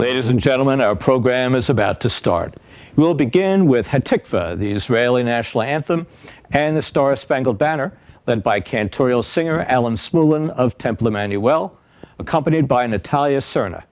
Ladies and gentlemen, our program is about to start. We'll begin with Hatikva, the Israeli national anthem, and the Star-Spangled Banner, led by cantorial singer Alan Smulin of Temple Emmanuel, accompanied by Natalia Serna.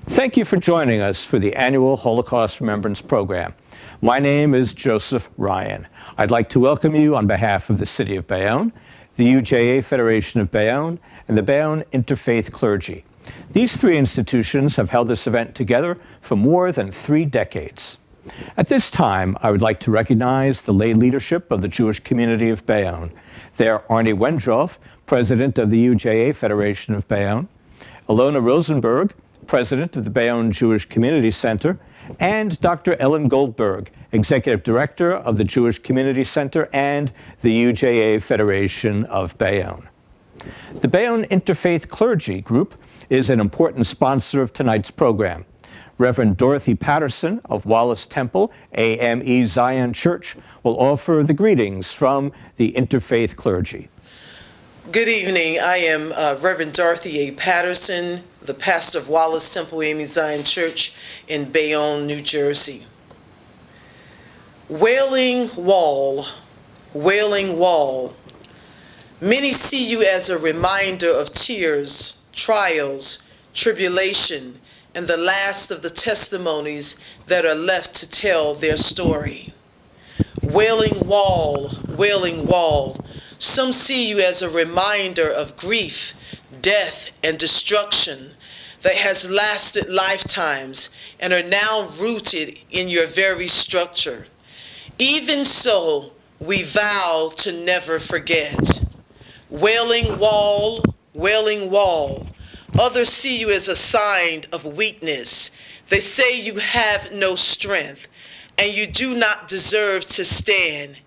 Thank you for joining us for the annual Holocaust Remembrance program. My name is Joseph Ryan. I'd like to welcome you on behalf of the City of Bayonne, the UJA Federation of Bayonne, and the Bayonne Interfaith Clergy. These three institutions have held this event together for more than 3 decades. At this time, I would like to recognize the lay leadership of the Jewish community of Bayonne. They are Arnie Wendroff, President of the UJA Federation of Bayonne, Ilona Rosenberg, President of the Bayonne Jewish Community Center, and Dr. Ellen Goldberg, Executive Director of the Jewish Community Center and the UJA Federation of Bayonne. The Bayonne Interfaith Clergy Group is an important sponsor of tonight's program. Reverend Dorothy Patterson of Wallace Temple AME Zion Church will offer the greetings from the Interfaith Clergy. Good evening. I am Reverend Dorothy A. Patterson, the pastor of Wallace Temple AME Zion Church in Bayonne, New Jersey. Wailing wall, wailing wall. Many see you as a reminder of tears, trials, tribulation, and the last of the testimonies that are left to tell their story. Wailing wall, wailing wall. Some see you as a reminder of grief, death, and destruction that has lasted lifetimes and are now rooted in your very structure. Even so, we vow to never forget. Wailing wall, wailing wall. Others see you as a sign of weakness. They say you have no strength and you do not deserve to stand,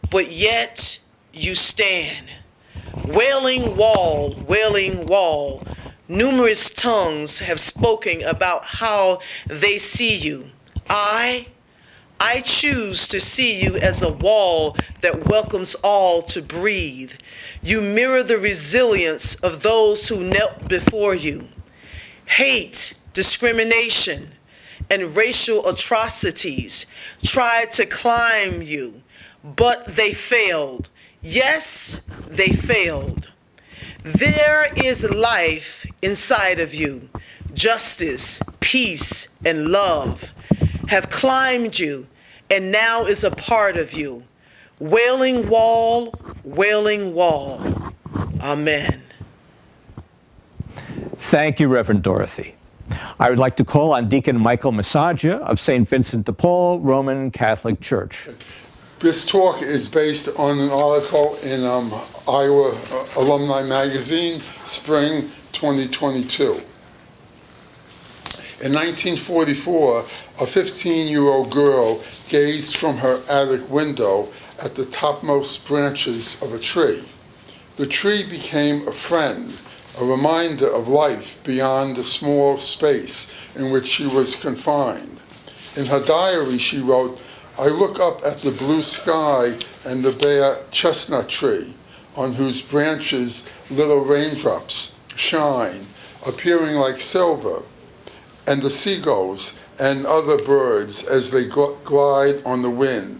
but yet you stand. Wailing wall, wailing wall. Numerous tongues have spoken about how they see you. I choose to see you as a wall that welcomes all to breathe. You mirror the resilience of those who knelt before you. Hate, discrimination, and racial atrocities tried to climb you, but they failed. Yes, they failed. There is life inside of you. Justice, peace, and love have climbed you and now is a part of you. Wailing wall, wailing wall. Amen. Thank you, Reverend Dorothy. I would like to call on Deacon Michael Massagia of St. Vincent de Paul Roman Catholic Church. This talk is based on an article in Iowa Alumni Magazine, spring 2022. In 1944, a 15-year-old girl gazed from her attic window at the topmost branches of a tree. The tree became a friend, a reminder of life beyond the small space in which she was confined. In her diary, she wrote, "I look up at the blue sky and the bare chestnut tree, on whose branches little raindrops shine, appearing like silver, and the seagulls and other birds as they glide on the wind.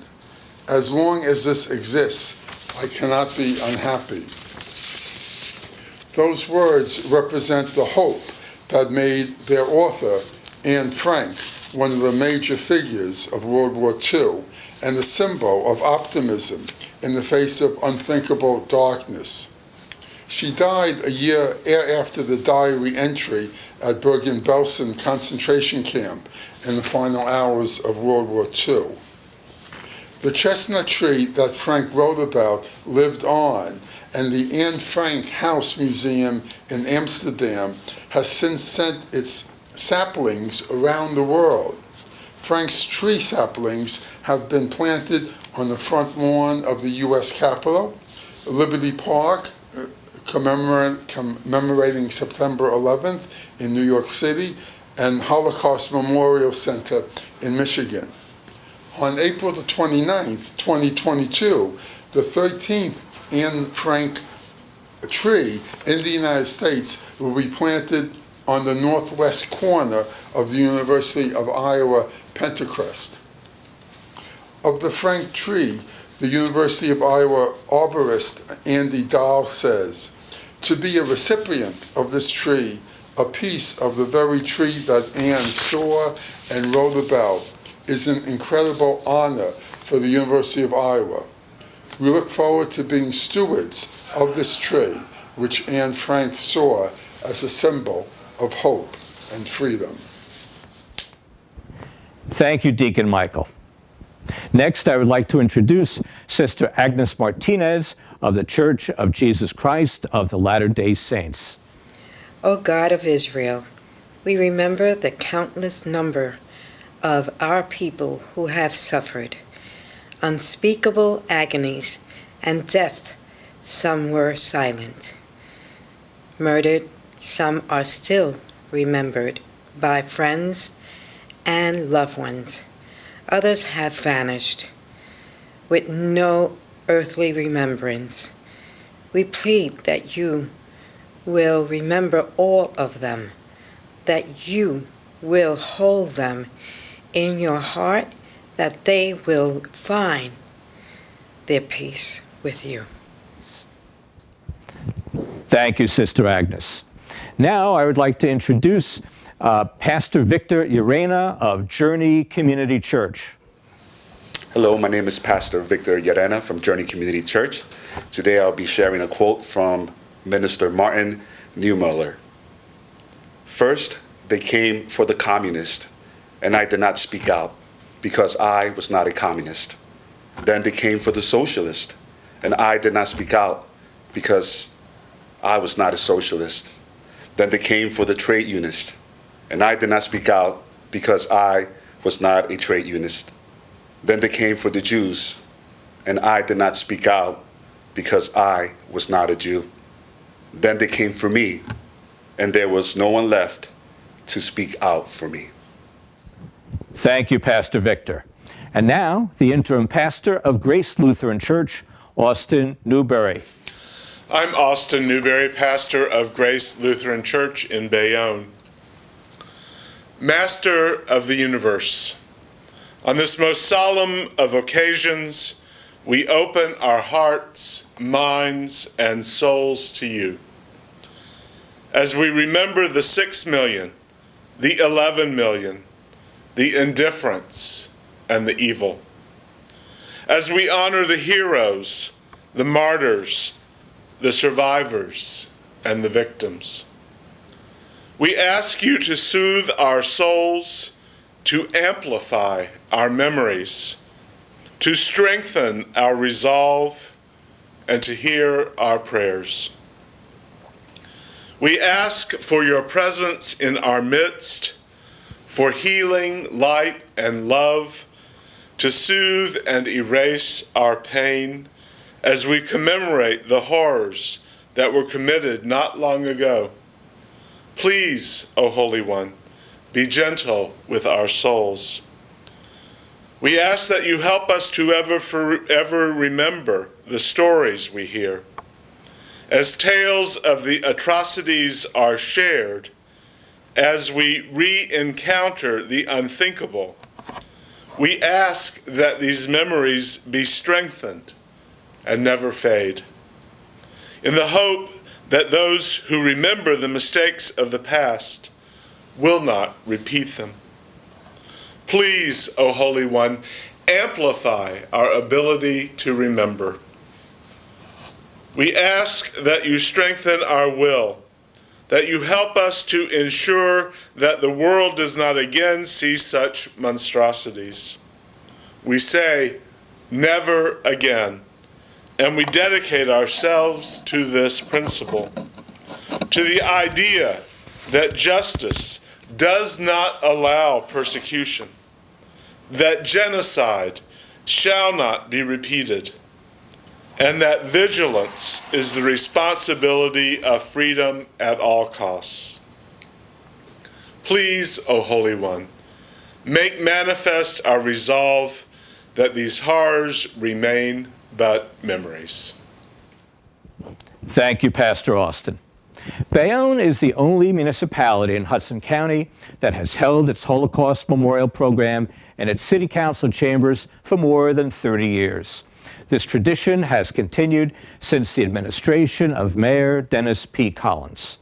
As long as this exists, I cannot be unhappy." Those words represent the hope that made their author, Anne Frank, one of the major figures of World War II and a symbol of optimism in the face of unthinkable darkness. She died a year after the diary entry at Bergen-Belsen concentration camp in the final hours of World War II. The chestnut tree that Frank wrote about lived on, and the Anne Frank House Museum in Amsterdam has since sent its saplings around the world. Frank's tree saplings have been planted on the front lawn of the U.S. Capitol, Liberty Park, commemorating September 11th in New York City, and Holocaust Memorial Center in Michigan. On April the 29th, 2022, the 13th Anne Frank tree in the United States will be planted on the northwest corner of the University of Iowa Pentecrest. Of the Frank tree, the University of Iowa arborist Andy Dahl says, "To be a recipient of this tree, a piece of the very tree that Anne saw and wrote about, is an incredible honor for the University of Iowa. We look forward to being stewards of this tree, which Anne Frank saw as a symbol of hope and freedom." Thank you, Deacon Michael. Next, I would like to introduce Sister Agnes Martinez of the Church of Jesus Christ of the Latter-day Saints. O God of Israel, we remember the countless number of our people who have suffered unspeakable agonies and death. Some were silent, murdered. Some are still remembered by friends and loved ones. Others have vanished with no earthly remembrance. We plead that you will remember all of them, that you will hold them in your heart, that they will find their peace with you. Thank you, Sister Agnes. Now I would like to introduce Pastor Victor Llerena of Journey Community Church. Hello, my name is Pastor Victor Llerena from Journey Community Church. Today I'll be sharing a quote from Minister Martin Niemöller. "First, they came for the communist, and I did not speak out because I was not a communist. Then they came for the socialist, and I did not speak out because I was not a socialist. Then they came for the trade unionists, and I did not speak out because I was not a trade unionist. Then they came for the Jews, and I did not speak out because I was not a Jew. Then they came for me, and there was no one left to speak out for me. Thank you, Pastor Victor. And now, the interim pastor of Grace Lutheran Church, Austin Newberry. I'm Austin Newberry, pastor of Grace Lutheran Church in Bayonne. Master of the universe, on this most solemn of occasions, we open our hearts, minds, and souls to you. As we remember the 6 million, the 11 million, the indifference, and the evil. As we honor the heroes, the martyrs, the survivors, and the victims. We ask you to soothe our souls, to amplify our memories, to strengthen our resolve, and to hear our prayers. We ask for your presence in our midst, for healing, light, and love, to soothe and erase our pain as we commemorate the horrors that were committed not long ago. Please, O Holy One, be gentle with our souls. We ask that you help us to ever remember the stories we hear. As tales of the atrocities are shared, as we re-encounter the unthinkable, we ask that these memories be strengthened and never fade, in the hope that those who remember the mistakes of the past will not repeat them. Please, O Holy One, amplify our ability to remember. We ask that you strengthen our will, that you help us to ensure that the world does not again see such monstrosities. We say, never again, and we dedicate ourselves to this principle, to the idea that justice does not allow persecution, that genocide shall not be repeated, and that vigilance is the responsibility of freedom at all costs. Please, O Holy One, make manifest our resolve that these horrors remain but memories. Thank you, Pastor Austin. Bayonne is the only municipality in Hudson County that has held its Holocaust Memorial Program in its City Council chambers for more than 30 years. This tradition has continued since the administration of Mayor Dennis P. Collins.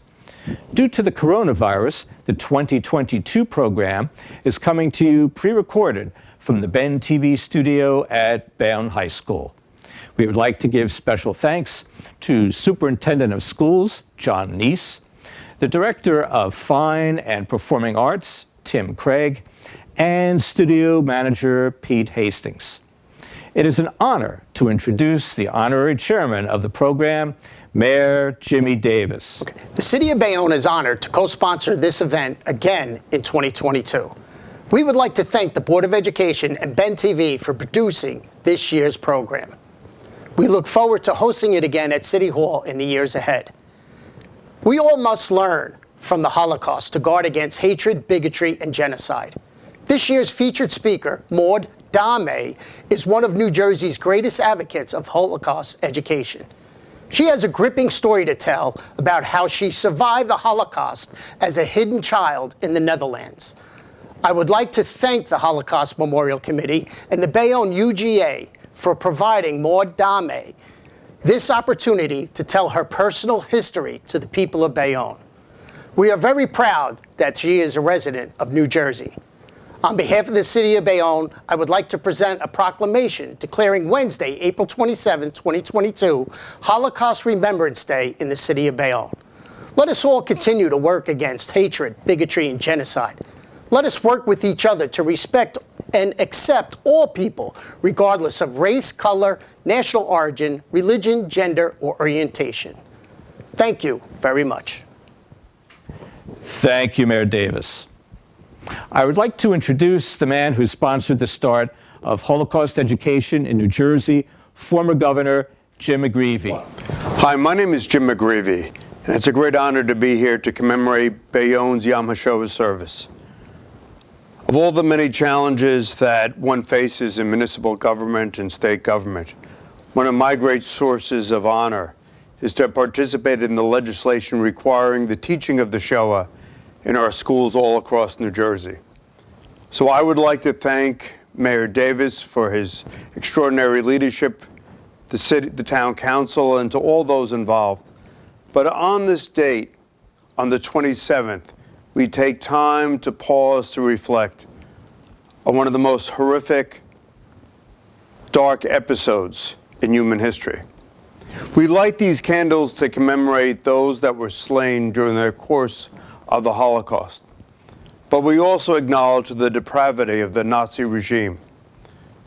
Due to the coronavirus, the 2022 program is coming to you pre-recorded from the Ben TV studio at Bayonne High School. We would like to give special thanks to Superintendent of Schools, John Neese, the Director of Fine and Performing Arts, Tim Craig, and Studio Manager Pete Hastings. It is an honor to introduce the honorary chairman of the program, Mayor Jimmy Davis. The City of Bayonne is honored to co-sponsor this event again in 2022. We would like to thank the Board of Education and Ben TV for producing this year's program. We look forward to hosting it again at City Hall in the years ahead. We all must learn from the Holocaust to guard against hatred, bigotry, and genocide. This year's featured speaker, Maud Dame, is one of New Jersey's greatest advocates of Holocaust education. She has a gripping story to tell about how she survived the Holocaust as a hidden child in the Netherlands. I would like to thank the Holocaust Memorial Committee and the Bayonne UGA for providing Maud Dame this opportunity to tell her personal history to the people of Bayonne. We are very proud that she is a resident of New Jersey. On behalf of the City of Bayonne, I would like to present a proclamation declaring Wednesday, April 27, 2022, Holocaust Remembrance Day in the City of Bayonne. Let us all continue to work against hatred, bigotry, and genocide. Let us work with each other to respect and accept all people, regardless of race, color, national origin, religion, gender, or orientation. Thank you very much. Thank you, Mayor Davis. I would like to introduce the man who sponsored the start of Holocaust education in New Jersey, former Governor Jim McGreevey. Hi, my name is Jim McGreevey, and it's a great honor to be here to commemorate Bayonne's Yom HaShoah service. Of all the many challenges that one faces in municipal government and state government, one of my great sources of honor is to participate in the legislation requiring the teaching of the Shoah in our schools all across New Jersey. So I would like to thank Mayor Davis for his extraordinary leadership, the town council, and to all those involved. But on this date, on the 27th, we take time to pause to reflect on one of the most horrific, dark episodes in human history. We light these candles to commemorate those that were slain during the course of the Holocaust. But we also acknowledge the depravity of the Nazi regime,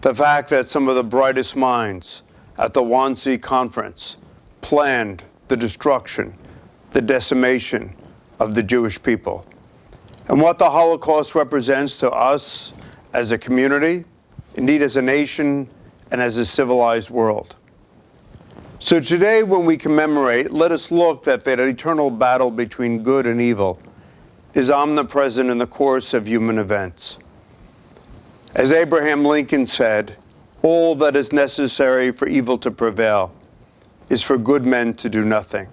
the fact that some of the brightest minds at the Wannsee Conference planned the destruction, the decimation of the Jewish people, and what the Holocaust represents to us as a community, indeed as a nation, and as a civilized world. So today, when we commemorate, let us look that eternal battle between good and evil is omnipresent in the course of human events. As Abraham Lincoln said, all that is necessary for evil to prevail is for good men to do nothing.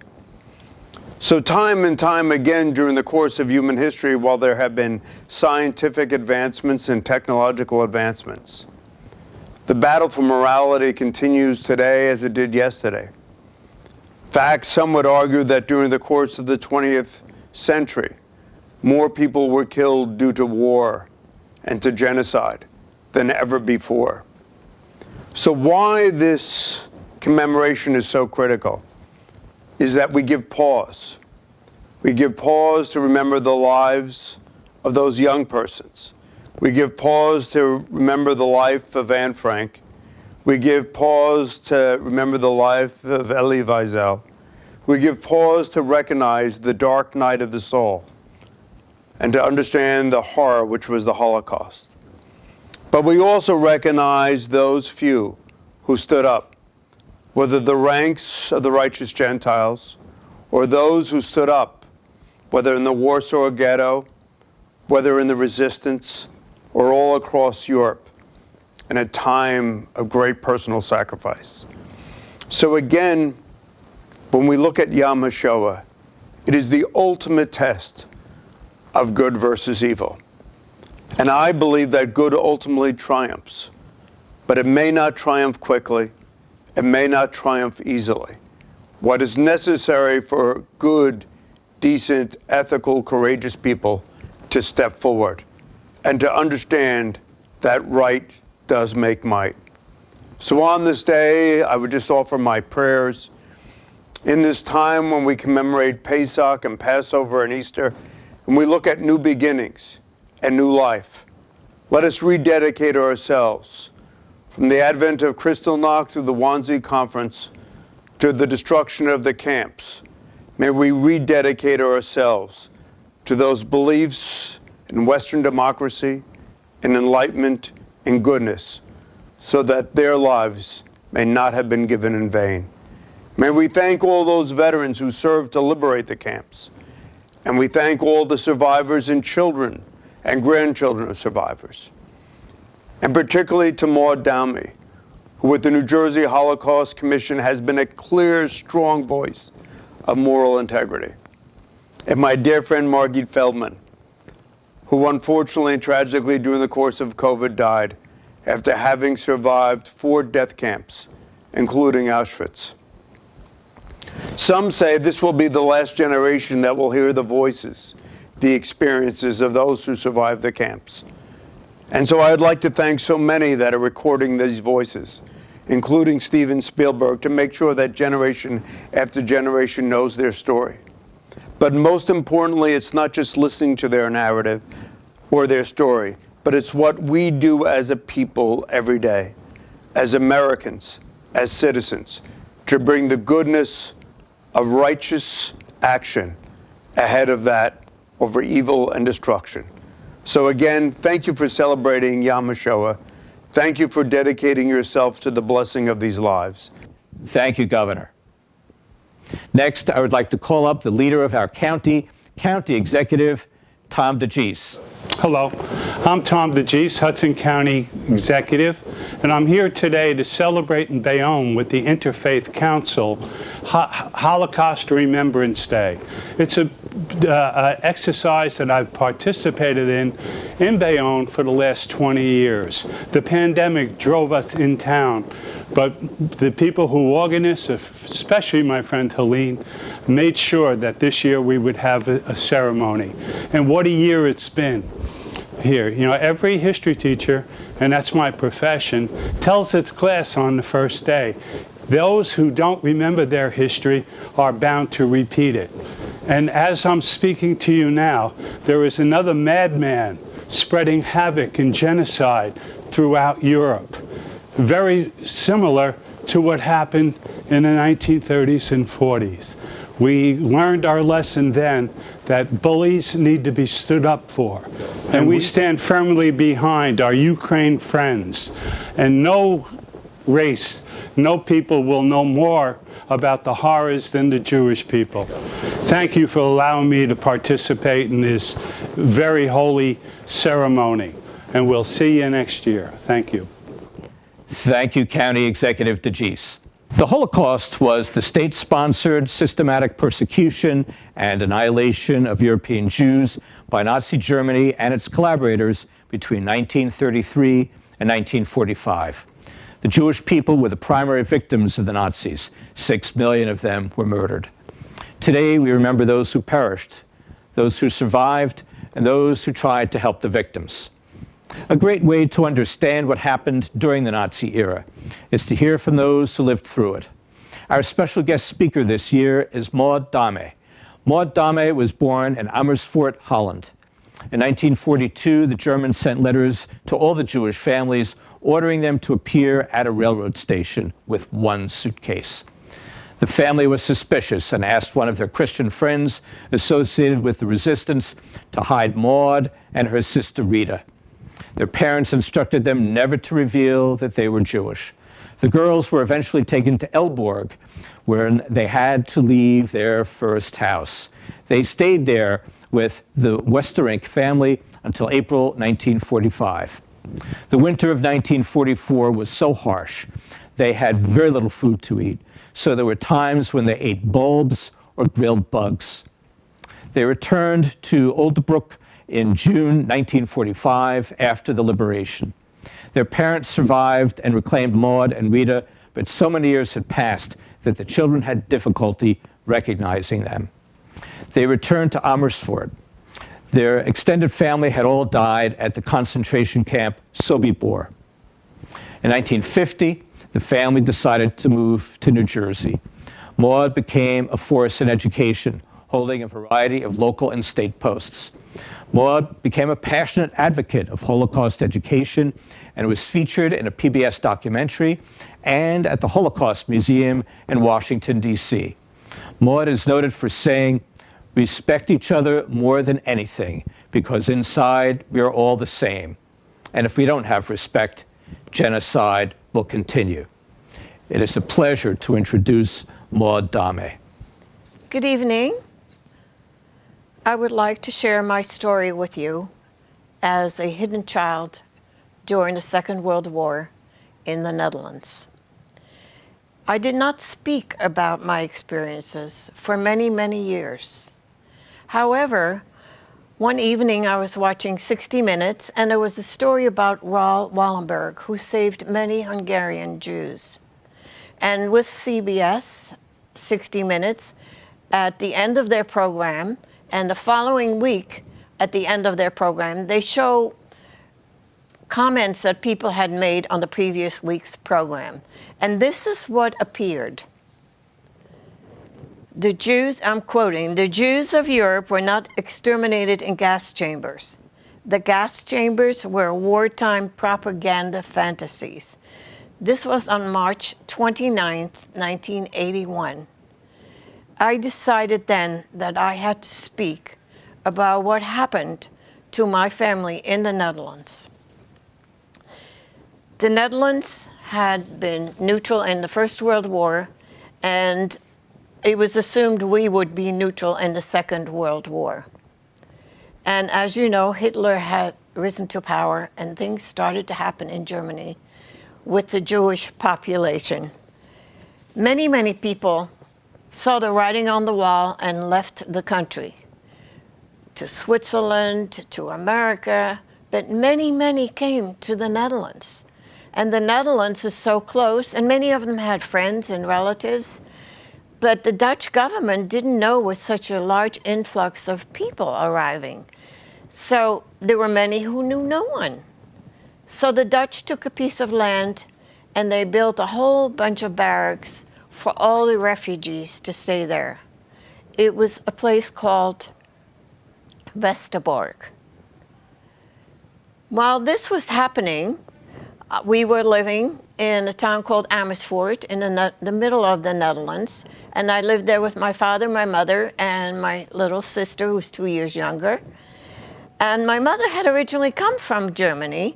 So time and time again during the course of human history, while there have been scientific advancements and technological advancements, the battle for morality continues today as it did yesterday. In fact, some would argue that during the course of the 20th century, more people were killed due to war and to genocide than ever before. So why this commemoration is so critical is that we give pause. We give pause to remember the lives of those young persons. We give pause to remember the life of Anne Frank. We give pause to remember the life of Elie Wiesel. We give pause to recognize the dark night of the soul and to understand the horror which was the Holocaust. But we also recognize those few who stood up, whether the ranks of the righteous Gentiles or those who stood up, whether in the Warsaw Ghetto, whether in the resistance, or all across Europe, in a time of great personal sacrifice. So again, when we look at Yom HaShoah, it is the ultimate test of good versus evil. And I believe that good ultimately triumphs, but it may not triumph quickly, it may not triumph easily. What is necessary for good, decent, ethical, courageous people to step forward and to understand that right does make might. So on this day, I would just offer my prayers. In this time when we commemorate Pesach and Passover and Easter, and we look at new beginnings and new life, let us rededicate ourselves from the advent of Kristallnacht through the Wannsee Conference to the destruction of the camps. May we rededicate ourselves to those beliefs in Western democracy, in enlightenment, in goodness, so that their lives may not have been given in vain. May we thank all those veterans who served to liberate the camps. And we thank all the survivors and children and grandchildren of survivors. And particularly to Maud Downey, who with the New Jersey Holocaust Commission has been a clear, strong voice of moral integrity. And my dear friend Margit Feldman, who unfortunately and tragically during the course of COVID died after having survived 4 death camps, including Auschwitz. Some say this will be the last generation that will hear the voices, the experiences of those who survived the camps. And so I'd like to thank so many that are recording these voices, including Steven Spielberg, to make sure that generation after generation knows their story. But most importantly, it's not just listening to their narrative or their story, but but it's what we do as a people every day, as Americans, as citizens, to bring the goodness of righteous action ahead of that over evil and destruction. So again, thank you for celebrating Yom HaShoah. Thank you for dedicating yourself to the blessing of these lives. Thank you, Governor. Next, I would like to call up the leader of our county executive, Tom DeGise. Hello, I'm Tom DeGise, Hudson County Executive, and I'm here today to celebrate in Bayonne with the Interfaith Council Holocaust Remembrance Day. It's an exercise that I've participated in Bayonne for the last 20 years. The pandemic drove us in town, but the people who organized, especially my friend Helene, made sure that this year we would have a ceremony. And what a year it's been here. You know, every history teacher, and that's my profession, tells its class on the first day, those who don't remember their history are bound to repeat it. And as I'm speaking to you now, there is another madman spreading havoc and genocide throughout Europe, very similar to what happened in the 1930s and 40s. We learned our lesson then that bullies need to be stood up for. And we stand firmly behind our Ukraine friends. And no race, no people will know more about the horrors than the Jewish people. Thank you for allowing me to participate in this very holy ceremony. And we'll see you next year. Thank you. Thank you, County Executive DeGise. The Holocaust was the state-sponsored systematic persecution and annihilation of European Jews by Nazi Germany and its collaborators between 1933 and 1945. The Jewish people were the primary victims of the Nazis. 6 million of them were murdered. Today, we remember those who perished, those who survived, and those who tried to help the victims. A great way to understand what happened during the Nazi era is to hear from those who lived through it. Our special guest speaker this year is Maud Dame. Maud Dame was born in Amersfoort, Holland. In 1942, the Germans sent letters to all the Jewish families ordering them to appear at a railroad station with one suitcase. The family was suspicious and asked one of their Christian friends associated with the resistance to hide Maud and her sister Rita. Their parents instructed them never to reveal that they were Jewish. The girls were eventually taken to Elborg, where they had to leave their first house. They stayed there with the Westerink family until April 1945. The winter of 1944 was so harsh, they had very little food to eat, so there were times when they ate bulbs or grilled bugs. They returned to Oldebroek in June 1945 after the liberation. Their parents survived and reclaimed Maud and Rita, but so many years had passed that the children had difficulty recognizing them. They returned to Amersfoort. Their extended family had all died at the concentration camp Sobibor. In 1950, the family decided to move to New Jersey. Maud became a force in education, holding a variety of local and state posts. Maud became a passionate advocate of Holocaust education and was featured in a PBS documentary and at the Holocaust Museum in Washington, D.C. Maud is noted for saying, "Respect each other more than anything, because inside we are all the same. And if we don't have respect, genocide will continue." It is a pleasure to introduce Maud Dame. Good evening. I would like to share my story with you as a hidden child during the Second World War in the Netherlands. I did not speak about my experiences for many, many years. However, one evening I was watching 60 Minutes and there was a story about Raoul Wallenberg, who saved many Hungarian Jews. And with CBS, 60 Minutes, at the end of their program, and the following week, at the end of their program, they show comments that people had made on the previous week's program. And this is what appeared. The Jews, I'm quoting, "The Jews of Europe were not exterminated in gas chambers. The gas chambers were wartime propaganda fantasies. This was on March 29, 1981. I decided then that I had to speak about what happened to my family in the Netherlands. The Netherlands had been neutral in the First World War, and it was assumed we would be neutral in the Second World War. And as you know, Hitler had risen to power, and things started to happen in Germany with the Jewish population. Many, many people saw the writing on the wall and left the country to Switzerland, to America, but many, many came to the Netherlands. And the Netherlands is so close, and many of them had friends and relatives, but the Dutch government didn't know with such a large influx of people arriving. So there were many who knew no one. So the Dutch took a piece of land and they built a whole bunch of barracks for all the refugees to stay there. It was a place called Westerbork. While this was happening, we were living in a town called Amersfoort in the middle of the Netherlands, and I lived there with my father, my mother, and my little sister, who was 2 years younger. And my mother had originally come from Germany,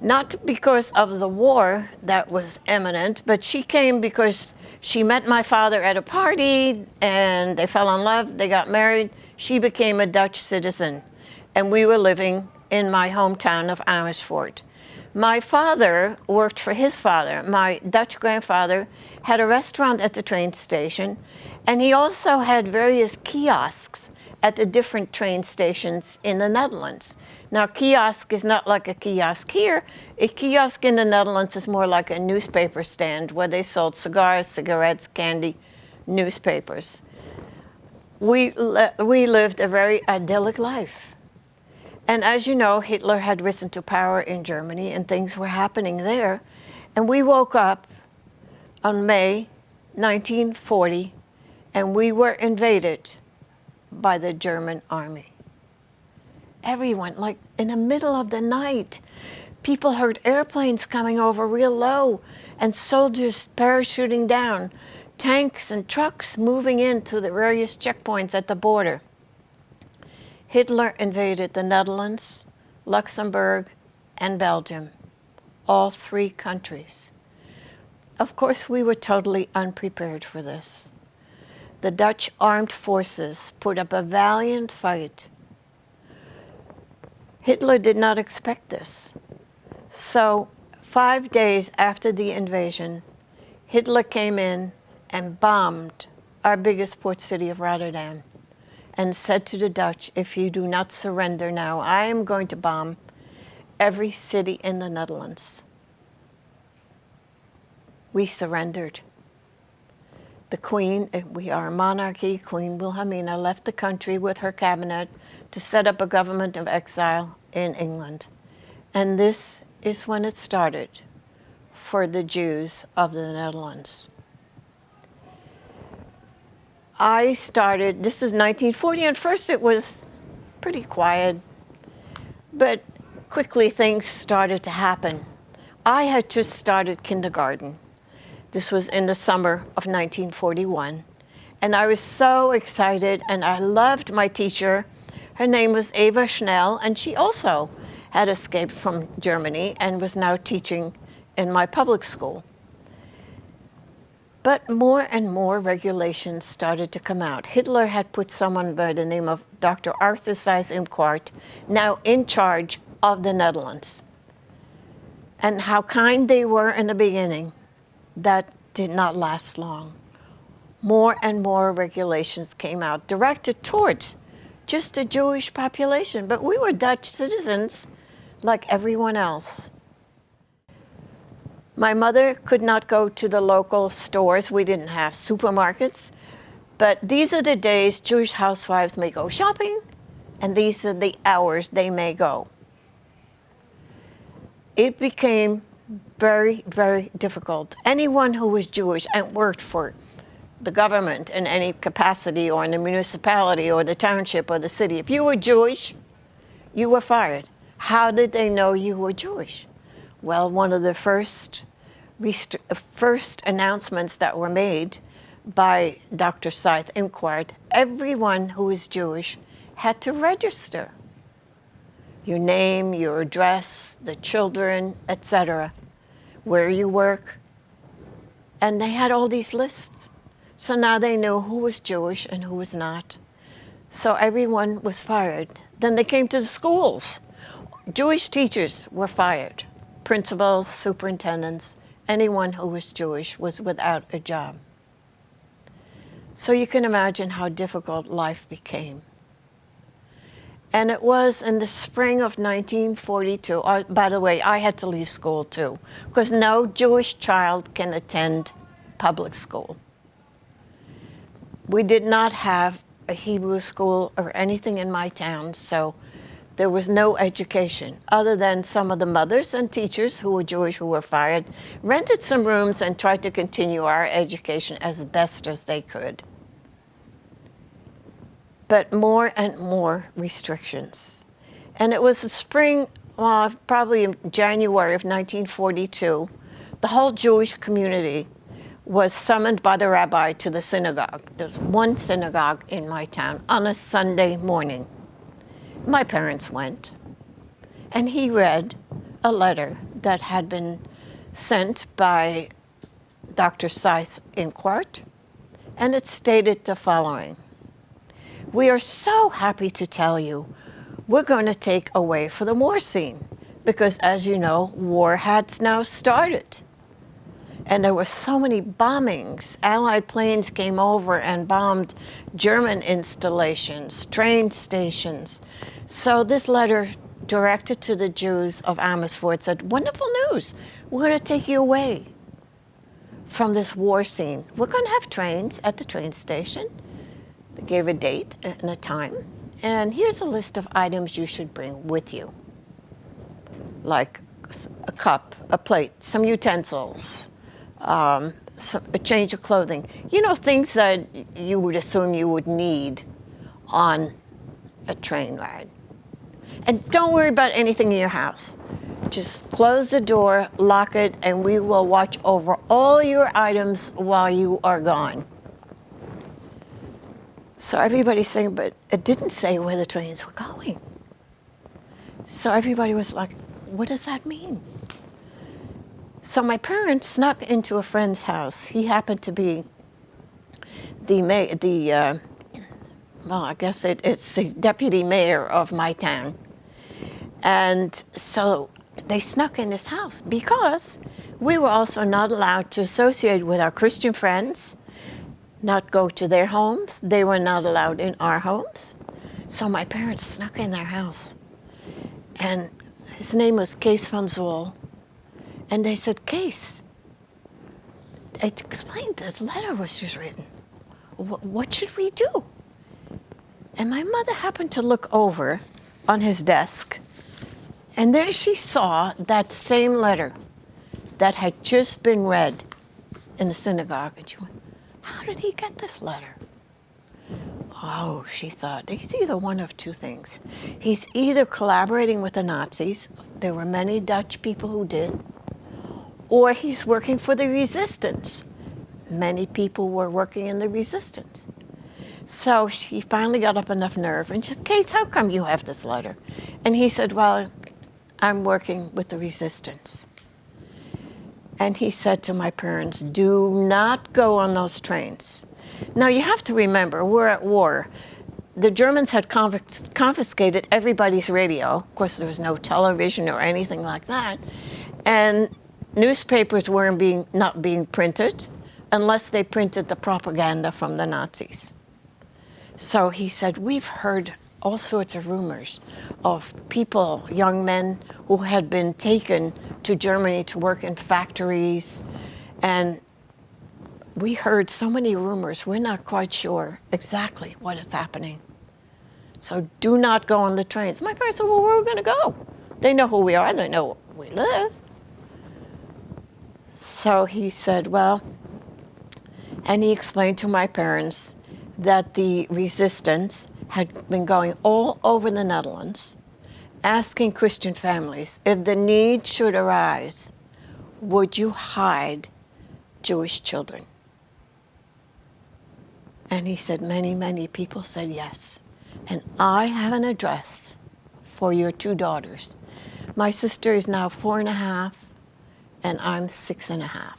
not because of the war that was imminent, but she came because she met my father at a party, and they fell in love, they got married. She became a Dutch citizen, and we were living in my hometown of Amersfoort. My father worked for his father. My Dutch grandfather had a restaurant at the train station, and he also had various kiosks at the different train stations in the Netherlands. Now, kiosk is not like a kiosk here. A kiosk in the Netherlands is more like a newspaper stand where they sold cigars, cigarettes, candy, newspapers. We lived a very idyllic life. And as you know, Hitler had risen to power in Germany and things were happening there. And we woke up on May 1940 and we were invaded by the German army. Everyone, like in the middle of the night, people heard airplanes coming over real low and soldiers parachuting down, tanks and trucks moving into the various checkpoints at the border. Hitler invaded the Netherlands, Luxembourg, and Belgium, all 3 countries. Of course, we were totally unprepared for this. The Dutch armed forces put up a valiant fight. Hitler did not expect this. So 5 days after the invasion, Hitler came in and bombed our biggest port city of Rotterdam, and said to the Dutch, if you do not surrender now, I am going to bomb every city in the Netherlands. We surrendered. The Queen, we are a monarchy, Queen Wilhelmina left the country with her cabinet to set up a government of exile in England. And this is when it started for the Jews of the Netherlands. I started, this is 1940, and first it was pretty quiet, but quickly things started to happen. I had just started kindergarten. This was in the summer of 1941, and I was so excited, and I loved my teacher. Her name was Eva Schnell, and she also had escaped from Germany and was now teaching in my public school. But more and more regulations started to come out. Hitler had put someone by the name of Dr. Arthur Seyss-Inquart now in charge of the Netherlands. And how kind they were in the beginning, that did not last long. More and more regulations came out directed towards just the Jewish population, but we were Dutch citizens like everyone else. My mother could not go to the local stores. We didn't have supermarkets. But these are the days Jewish housewives may go shopping, and these are the hours they may go. It became very, very difficult. Anyone who was Jewish and worked for the government in any capacity or in the municipality or the township or the city, if you were Jewish, You were fired. How did they know you were Jewish? Well, one of the first announcements that were made by Dr. Seith inquired, everyone who is Jewish had to register. Your name, your address, the children, etc., where you work. And they had all these lists. So now they knew who was Jewish and who was not. So everyone was fired. Then they came to the schools. Jewish teachers were fired. Principals, superintendents, anyone who was Jewish was without a job. So you can imagine how difficult life became. And it was in the spring of 1942. By the way, I had to leave school too, because no Jewish child can attend public school. We did not have a Hebrew school or anything in my town, so there was no education other than some of the mothers and teachers who were Jewish who were fired, rented some rooms and tried to continue our education as best as they could. But more and more restrictions. And it was the spring, probably in January of 1942, the whole Jewish community was summoned by the rabbi to the synagogue. There's one synagogue in my town on a Sunday morning. My parents went, and he read a letter that had been sent by Dr. Seith Inquart, and it stated the following. We are so happy to tell you we're going to take away for the war scene because, as you know, war had now started. And there were so many bombings. Allied planes came over and bombed German installations, train stations. So this letter directed to the Jews of Amersfoort said, wonderful news, we're going to take you away from this war scene. We're going to have trains at the train station. They gave a date and a time. And here's a list of items you should bring with you. Like a cup, a plate, some utensils, a change of clothing. You know, things that you would assume you would need on a train ride. And don't worry about anything in your house. Just close the door, lock it, and we will watch over all your items while you are gone. So everybody's saying, but it didn't say where the trains were going. So everybody was like, what does that mean? So my parents snuck into a friend's house. He happened to be I guess it's the deputy mayor of my town. And so they snuck in his house because we were also not allowed to associate with our Christian friends, not go to their homes. They were not allowed in our homes. So my parents snuck in their house. And his name was Kees van Zool. And they said, Kees, I explained that the letter was just written. What should we do? And my mother happened to look over on his desk, and there she saw that same letter that had just been read in the synagogue. And she went, how did he get this letter? Oh, she thought, he's either one of two things. He's either collaborating with the Nazis, there were many Dutch people who did, or he's working for the resistance. Many people were working in the resistance. So she finally got up enough nerve and she said, Kees, how come you have this letter? And he said, well, I'm working with the resistance. And he said to my parents, do not go on those trains. Now you have to remember, we're at war. The Germans had confiscated everybody's radio. Of course, there was no television or anything like that. And newspapers weren't not being printed unless they printed the propaganda from the Nazis. So he said, we've heard all sorts of rumors of people, young men, who had been taken to Germany to work in factories. And we heard so many rumors, we're not quite sure exactly what is happening. So do not go on the trains. My parents said, well, where are we going to go? They know who we are, they know where we live. So he said, well, and he explained to my parents that the resistance had been going all over the Netherlands, asking Christian families, if the need should arise, would you hide Jewish children? And he said, many, many people said yes. And I have an address for your two daughters. My sister is now 4.5, and I'm 6.5.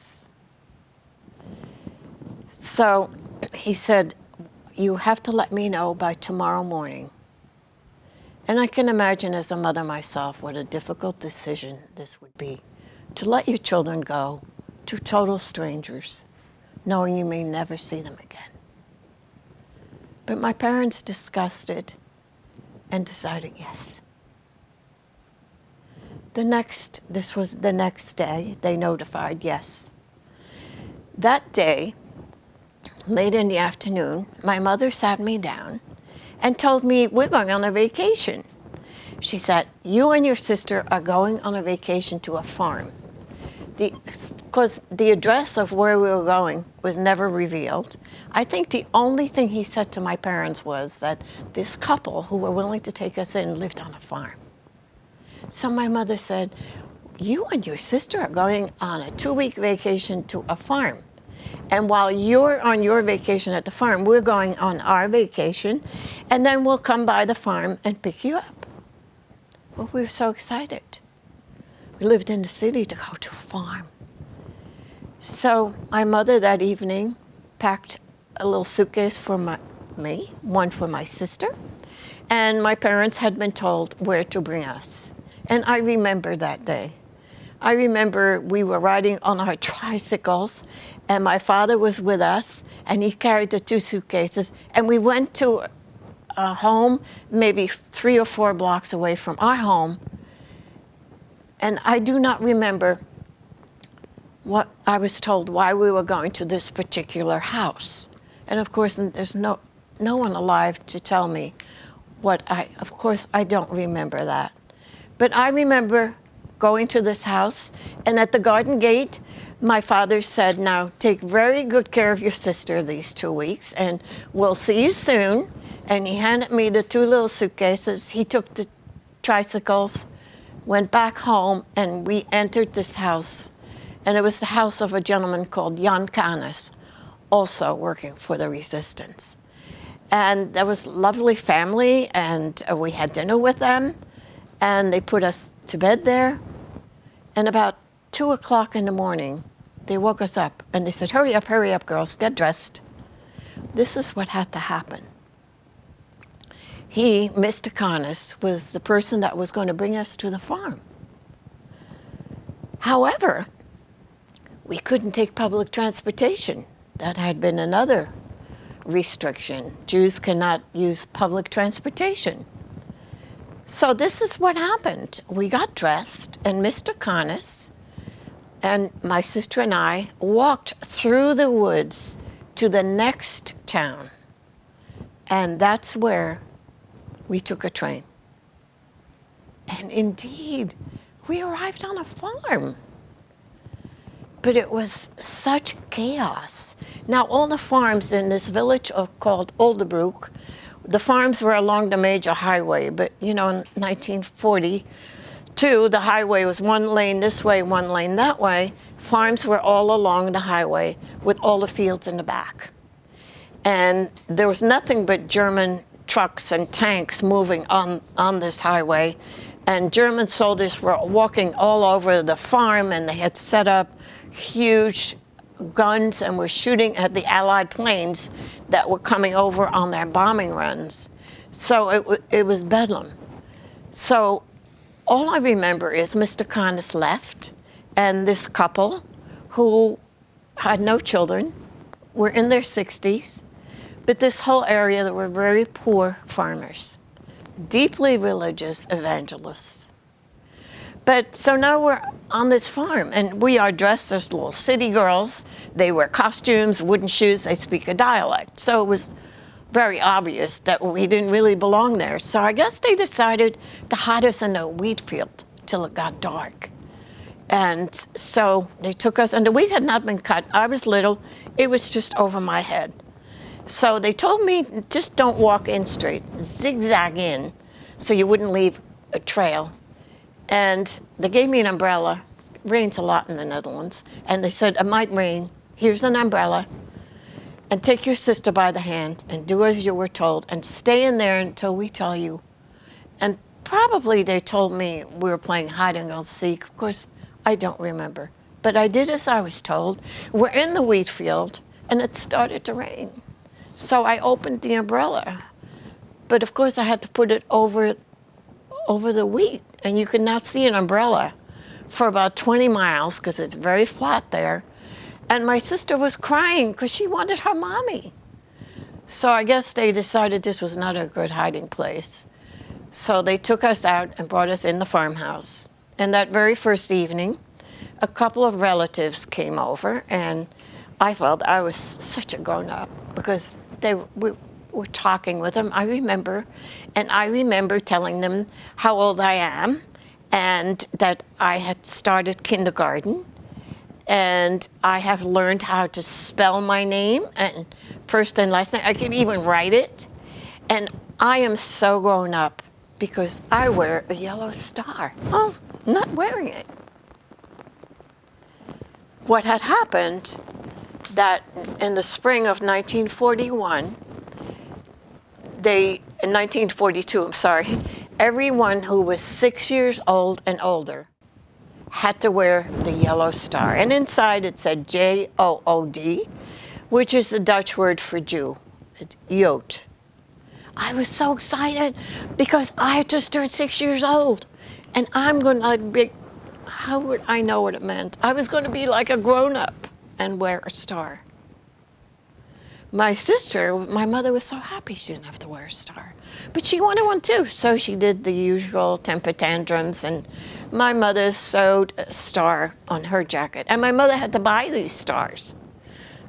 So he said, you have to let me know by tomorrow morning. And I can imagine as a mother myself what a difficult decision this would be, to let your children go to total strangers, knowing you may never see them again. But my parents discussed it and decided yes. This was the next day, they notified yes. That day, late in the afternoon, my mother sat me down and told me, we're going on a vacation. She said, you and your sister are going on a vacation to a farm. Because the address of where we were going was never revealed. I think the only thing he said to my parents was that this couple who were willing to take us in lived on a farm. So my mother said, you and your sister are going on a 2-week vacation to a farm. And while you're on your vacation at the farm, we're going on our vacation, and then we'll come by the farm and pick you up. Well, we were so excited. We lived in the city to go to a farm. So my mother that evening packed a little suitcase for me, one for my sister, and my parents had been told where to bring us. And I remember that day. I remember we were riding on our tricycles, and my father was with us, and he carried the 2 suitcases, and we went to a home maybe 3 or 4 blocks away from our home. And I do not remember what I was told why we were going to this particular house. And of course, there's no one alive to tell me of course, I don't remember that. But I remember going to this house, and at the garden gate, my father said, now take very good care of your sister these 2 weeks, and we'll see you soon. And he handed me the 2 little suitcases. He took the tricycles, went back home, and we entered this house. And it was the house of a gentleman called Jan Canis, also working for the resistance. And there was a lovely family, and we had dinner with them, and they put us to bed there. And about 2 o'clock in the morning, they woke us up, and they said, hurry up, girls, get dressed. This is what had to happen. He, Mr. Canis, was the person that was going to bring us to the farm. However, we couldn't take public transportation. That had been another restriction. Jews cannot use public transportation. So this is what happened. We got dressed, and Mr. Canis and my sister and I walked through the woods to the next town. And that's where we took a train. And indeed, we arrived on a farm. But it was such chaos. Now, all the farms in this village called Oldebroek, the farms were along the major highway, but in 1942, the highway was 1 lane this way, 1 lane that way. Farms were all along the highway with all the fields in the back. And there was nothing but German trucks and tanks moving on this highway. And German soldiers were walking all over the farm, and they had set up huge guns and were shooting at the Allied planes that were coming over on their bombing runs. So it was bedlam. So all I remember is Mr. Canis left, and this couple, who had no children, were in their 60s, but this whole area, there were very poor farmers, deeply religious evangelists. But so now we're on this farm, and we are dressed as little city girls. They wear costumes, wooden shoes, they speak a dialect. So it was very obvious that we didn't really belong there. So I guess they decided to hide us in a wheat field till it got dark. And so they took us, and the wheat had not been cut. I was little, it was just over my head. So they told me, just don't walk in straight, zigzag in, so you wouldn't leave a trail, and they gave me an umbrella. It rains a lot in the Netherlands. And they said, it might rain. Here's an umbrella. And take your sister by the hand and do as you were told and stay in there until we tell you. And probably they told me we were playing hide and go seek. Of course, I don't remember. But I did as I was told. We're in the wheat field, and it started to rain. So I opened the umbrella. But of course, I had to put it over the wheat. And you can now see an umbrella for about 20 miles because it's very flat there. And my sister was crying because she wanted her mommy. So I guess they decided this was not a good hiding place. So they took us out and brought us in the farmhouse. And that very first evening, a couple of relatives came over, and I felt I was such a grown-up because we were talking with them, I remember. And I remember telling them how old I am and that I had started kindergarten. And I have learned how to spell my name, and first and last name. I can even write it. And I am so grown up because I wear a yellow star. Oh, I'm not wearing it. What had happened that in the spring of 1941, in 1942, I'm sorry, everyone who was 6 years old and older had to wear the yellow star. And inside it said Jood, which is the Dutch word for Jew. It's Jood. I was so excited because I had just turned 6 years old. And I'm going to be, how would I know what it meant? I was going to be like a grown-up and wear a star. My sister, my mother was so happy she didn't have to wear a star. But she wanted one too, so she did the usual temper tantrums, and my mother sewed a star on her jacket. And my mother had to buy these stars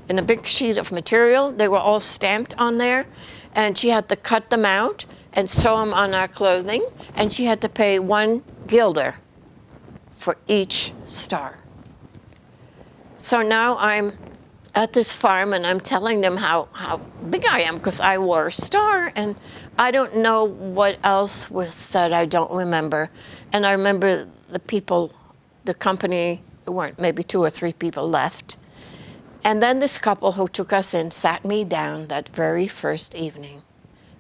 in a big sheet of material. They were all stamped on there, and she had to cut them out and sew them on our clothing, and she had to pay 1 guilder for each star. So now I'm at this farm, and I'm telling them how big I am because I wore a star, and I don't know what else was said. I don't remember. And I remember the people, the company, there weren't maybe 2 or 3 people left. And then this couple who took us in sat me down that very first evening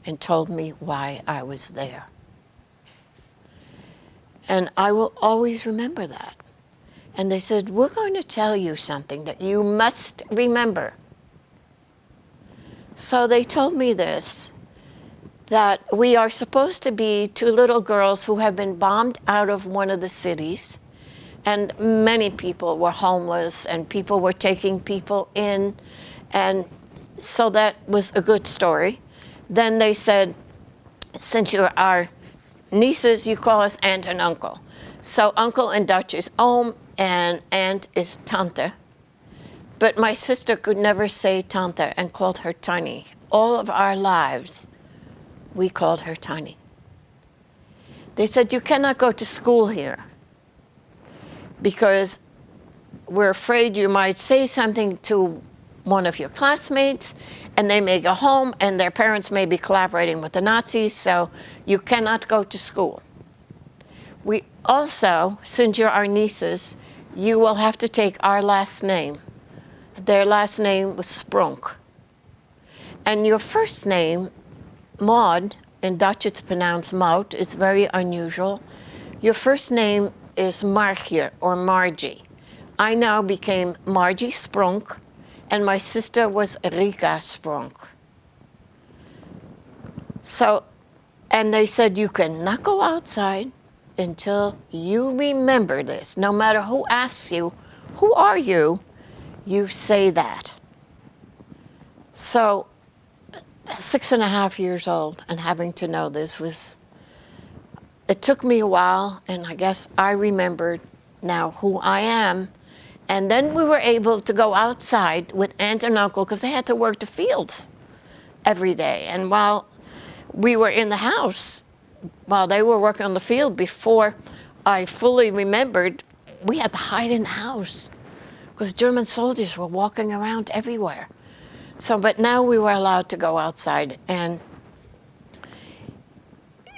and told me why I was there. And I will always remember that. And they said, we're going to tell you something that you must remember. So they told me this, that we are supposed to be 2 little girls who have been bombed out of one of the cities. And many people were homeless, and people were taking people in. And so that was a good story. Then they said, since you're our nieces, you call us aunt and uncle. So uncle in Dutch is oom, and aunt is tante. But my sister could never say tante and called her Tani. All of our lives, we called her Tani. They said, you cannot go to school here because we're afraid you might say something to one of your classmates, and they may go home, and their parents may be collaborating with the Nazis, so you cannot go to school. We also, since you're our nieces, you will have to take our last name. Their last name was Sprunk. And your first name, Maud, in Dutch it's pronounced Maud, it's very unusual. Your first name is Margje or Margie. I now became Margie Sprunk, and my sister was Rika Sprunk. So, and they said, you cannot go outside until you remember this. No matter who asks you, who are you, you say that. So 6.5 years old and having to know this it took me a while, and I guess I remembered now who I am. And then we were able to go outside with aunt and uncle because they had to work the fields every day. And while we were in the house, while they were working on the field, before I fully remembered, we had to hide in the house because German soldiers were walking around everywhere. So, but now we were allowed to go outside, and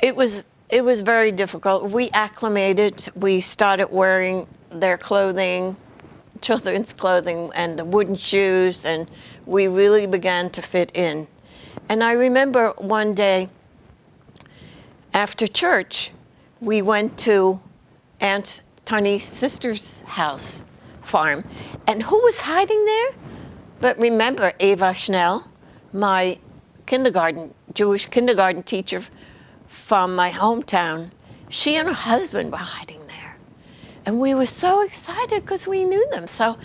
it was it was very difficult. We acclimated. We started wearing their clothing, children's clothing, and the wooden shoes, and we really began to fit in. And I remember one day after church, we went to Aunt Tony's sister's house, farm, and who was hiding there? But remember Ava Schnell, my Jewish kindergarten teacher from my hometown. She and her husband were hiding there. And we were so excited because we knew them. So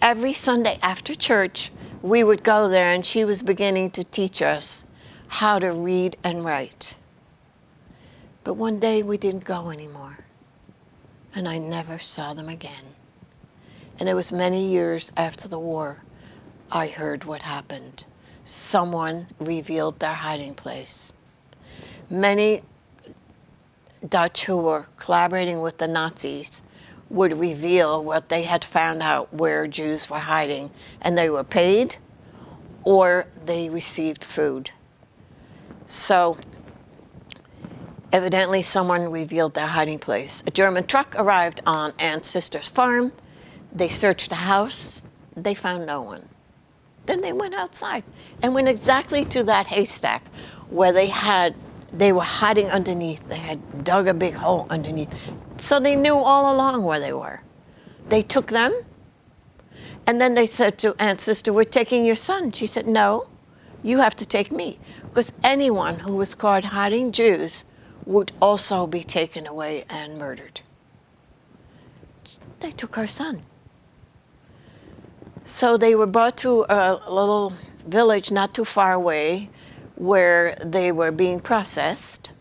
every Sunday after church, we would go there, and she was beginning to teach us how to read and write. But one day we didn't go anymore, and I never saw them again. And it was many years after the war I heard what happened. Someone revealed their hiding place. Many Dutch who were collaborating with the Nazis would reveal what they had found out where Jews were hiding, and they were paid or they received food. So evidently someone revealed their hiding place. A German truck arrived on Aunt's sister's farm. They searched the house. They found no one. Then they went outside and went exactly to that haystack where they were hiding underneath. They had dug a big hole underneath. So they knew all along where they were. They took them, and then they said to Aunt's sister, "We're taking your son." She said, "No, you have to take me," because anyone who was caught hiding Jews would also be taken away and murdered. They took our son. So they were brought to a little village not too far away where they were being processed.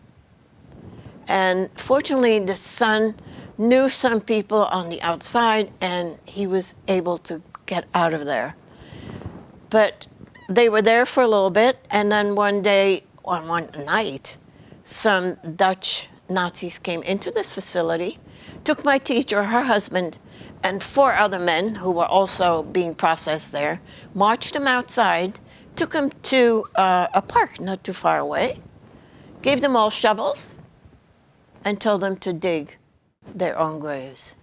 And fortunately, the son knew some people on the outside, and he was able to get out of there. But they were there for a little bit, and then one day, on one night, some Dutch Nazis came into this facility, took my teacher, her husband, and 4 other men who were also being processed there, marched them outside, took them to a park not too far away, gave them all shovels, and told them to dig their own graves.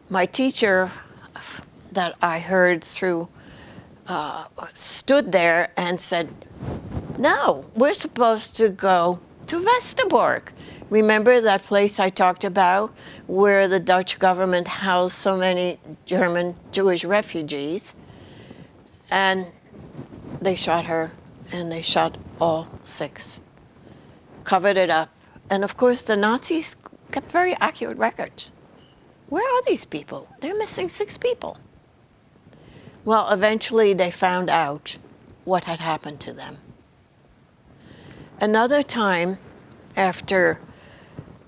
My teacher that I heard through stood there and said, "No, we're supposed to go to Westerbork." Remember that place I talked about where the Dutch government housed so many German Jewish refugees? And they shot her, and they shot all 6. Covered it up. And of course, the Nazis kept very accurate records. Where are these people? They're missing 6 people. Well, eventually they found out what had happened to them. Another time, after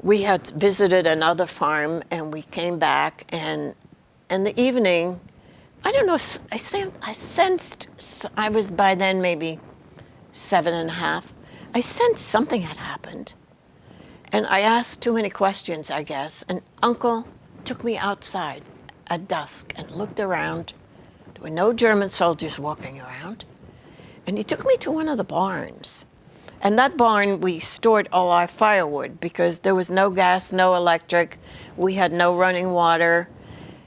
we had visited another farm and we came back, and in the evening, I don't know, I sensed, I was by then maybe 7.5, I sensed something had happened. And I asked too many questions, I guess, and Uncle took me outside at dusk and looked around. There were no German soldiers walking around. And he took me to one of the barns. And that barn, we stored all our firewood because there was no gas, no electric. We had no running water.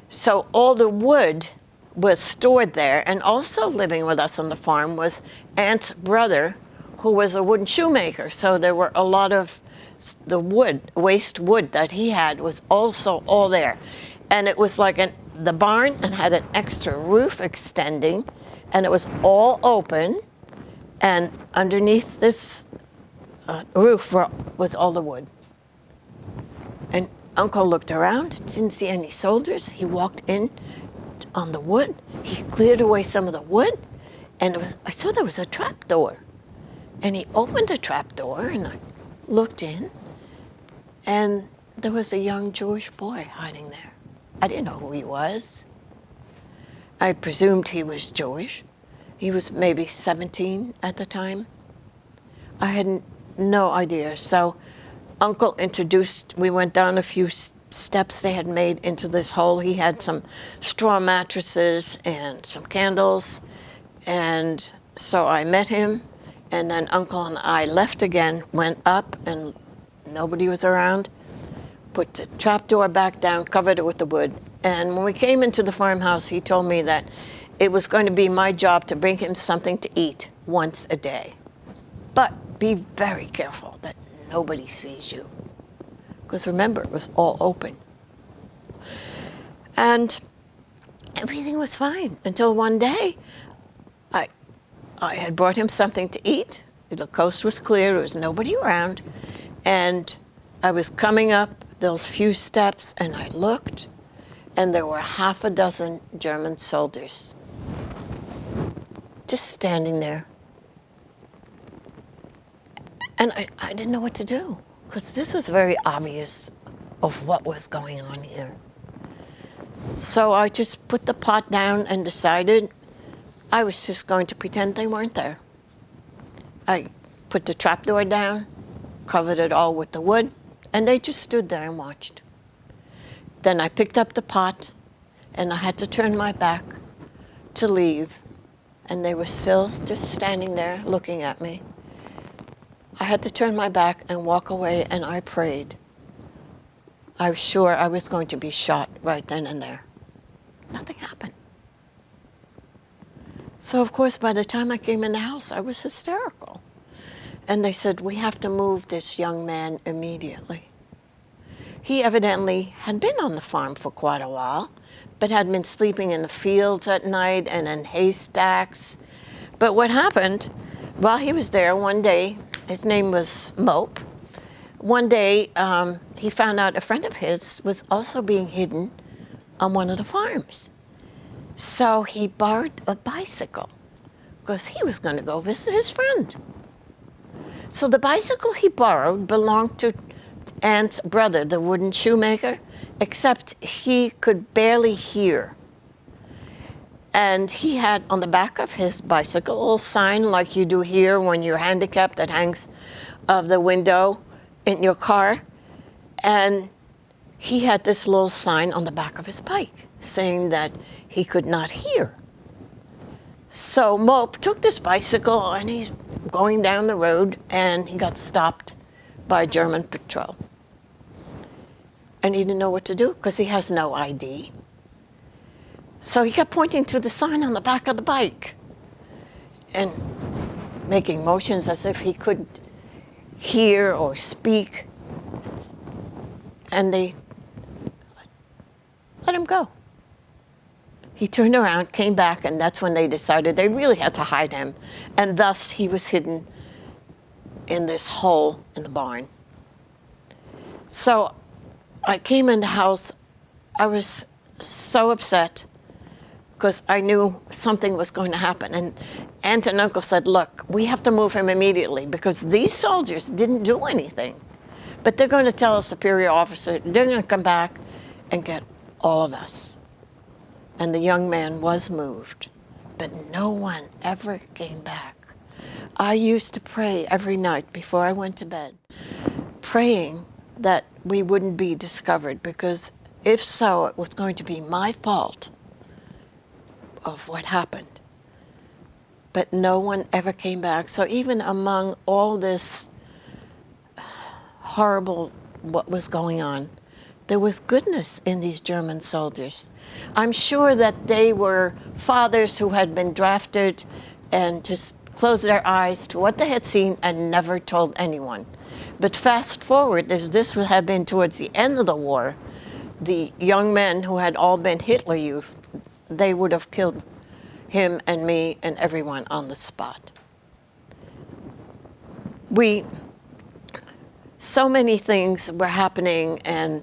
So all the wood was stored there. And also living with us on the farm was Aunt's brother, who was a wooden shoemaker. So there were a lot of the wood, waste wood that he had was also all there. And it was like the barn and had an extra roof extending, and it was all open. And underneath this roof was all the wood. And Uncle looked around, didn't see any soldiers. He walked in on the wood. He cleared away some of the wood, and I saw there was a trap door. And he opened the trap door, and I looked in, and there was a young Jewish boy hiding there. I didn't know who he was. I presumed he was Jewish. He was maybe 17 at the time. I had no idea. So Uncle introduced, we went down a few steps they had made into this hole. He had some straw mattresses and some candles. And so I met him, And then Uncle and I left again, went up, and nobody was around. Put the trapdoor back down, covered it with the wood. And when we came into the farmhouse, he told me that it was going to be my job to bring him something to eat once a day. But be very careful that nobody sees you. Because remember, it was all open. And everything was fine until one day I had brought him something to eat. The coast was clear, there was nobody around. And I was coming up those few steps and I looked and there were half a dozen German soldiers just standing there. And I didn't know what to do because this was very obvious of what was going on here. So I just put the pot down and decided I was just going to pretend they weren't there. I put the trapdoor down, covered it all with the wood, and they just stood there and watched. Then I picked up the pot, and I had to turn my back to leave, and they were still just standing there looking at me. I had to turn my back and walk away, and I prayed. I was sure I was going to be shot right then and there. Nothing happened. So, of course, by the time I came in the house, I was hysterical. And they said, we have to move this young man immediately. He evidently had been on the farm for quite a while, but had been sleeping in the fields at night and in haystacks. But what happened, while he was there one day, his name was Mope, one day he found out a friend of his was also being hidden on one of the farms. So he borrowed a bicycle because he was going to go visit his friend. So the bicycle he borrowed belonged to Aunt's brother, the wooden shoemaker, except he could barely hear. And he had on the back of his bicycle a little sign like you do here when you're handicapped that hangs of the window in your car. And he had this little sign on the back of his bike saying that he could not hear. So Mope took this bicycle and he's going down the road and he got stopped by a German patrol. And he didn't know what to do because he has no ID. So he kept pointing to the sign on the back of the bike and making motions as if he couldn't hear or speak. And they let him go. He turned around, came back, and that's when they decided they really had to hide him. And thus he was hidden in this hole in the barn. So I came in the house. I was so upset because I knew something was going to happen. And Aunt and Uncle said, look, we have to move him immediately because these soldiers didn't do anything. But they're going to tell a superior officer, they're going to come back and get all of us. And the young man was moved, but no one ever came back. I used to pray every night before I went to bed, praying that we wouldn't be discovered, because if so, it was going to be my fault of what happened. But no one ever came back. So even among all this horrible what was going on, there was goodness in these German soldiers. I'm sure that they were fathers who had been drafted and just closed their eyes to what they had seen and never told anyone. But fast forward, as this had been towards the end of the war, the young men who had all been Hitler Youth, they would have killed him and me and everyone on the spot. So many things were happening, and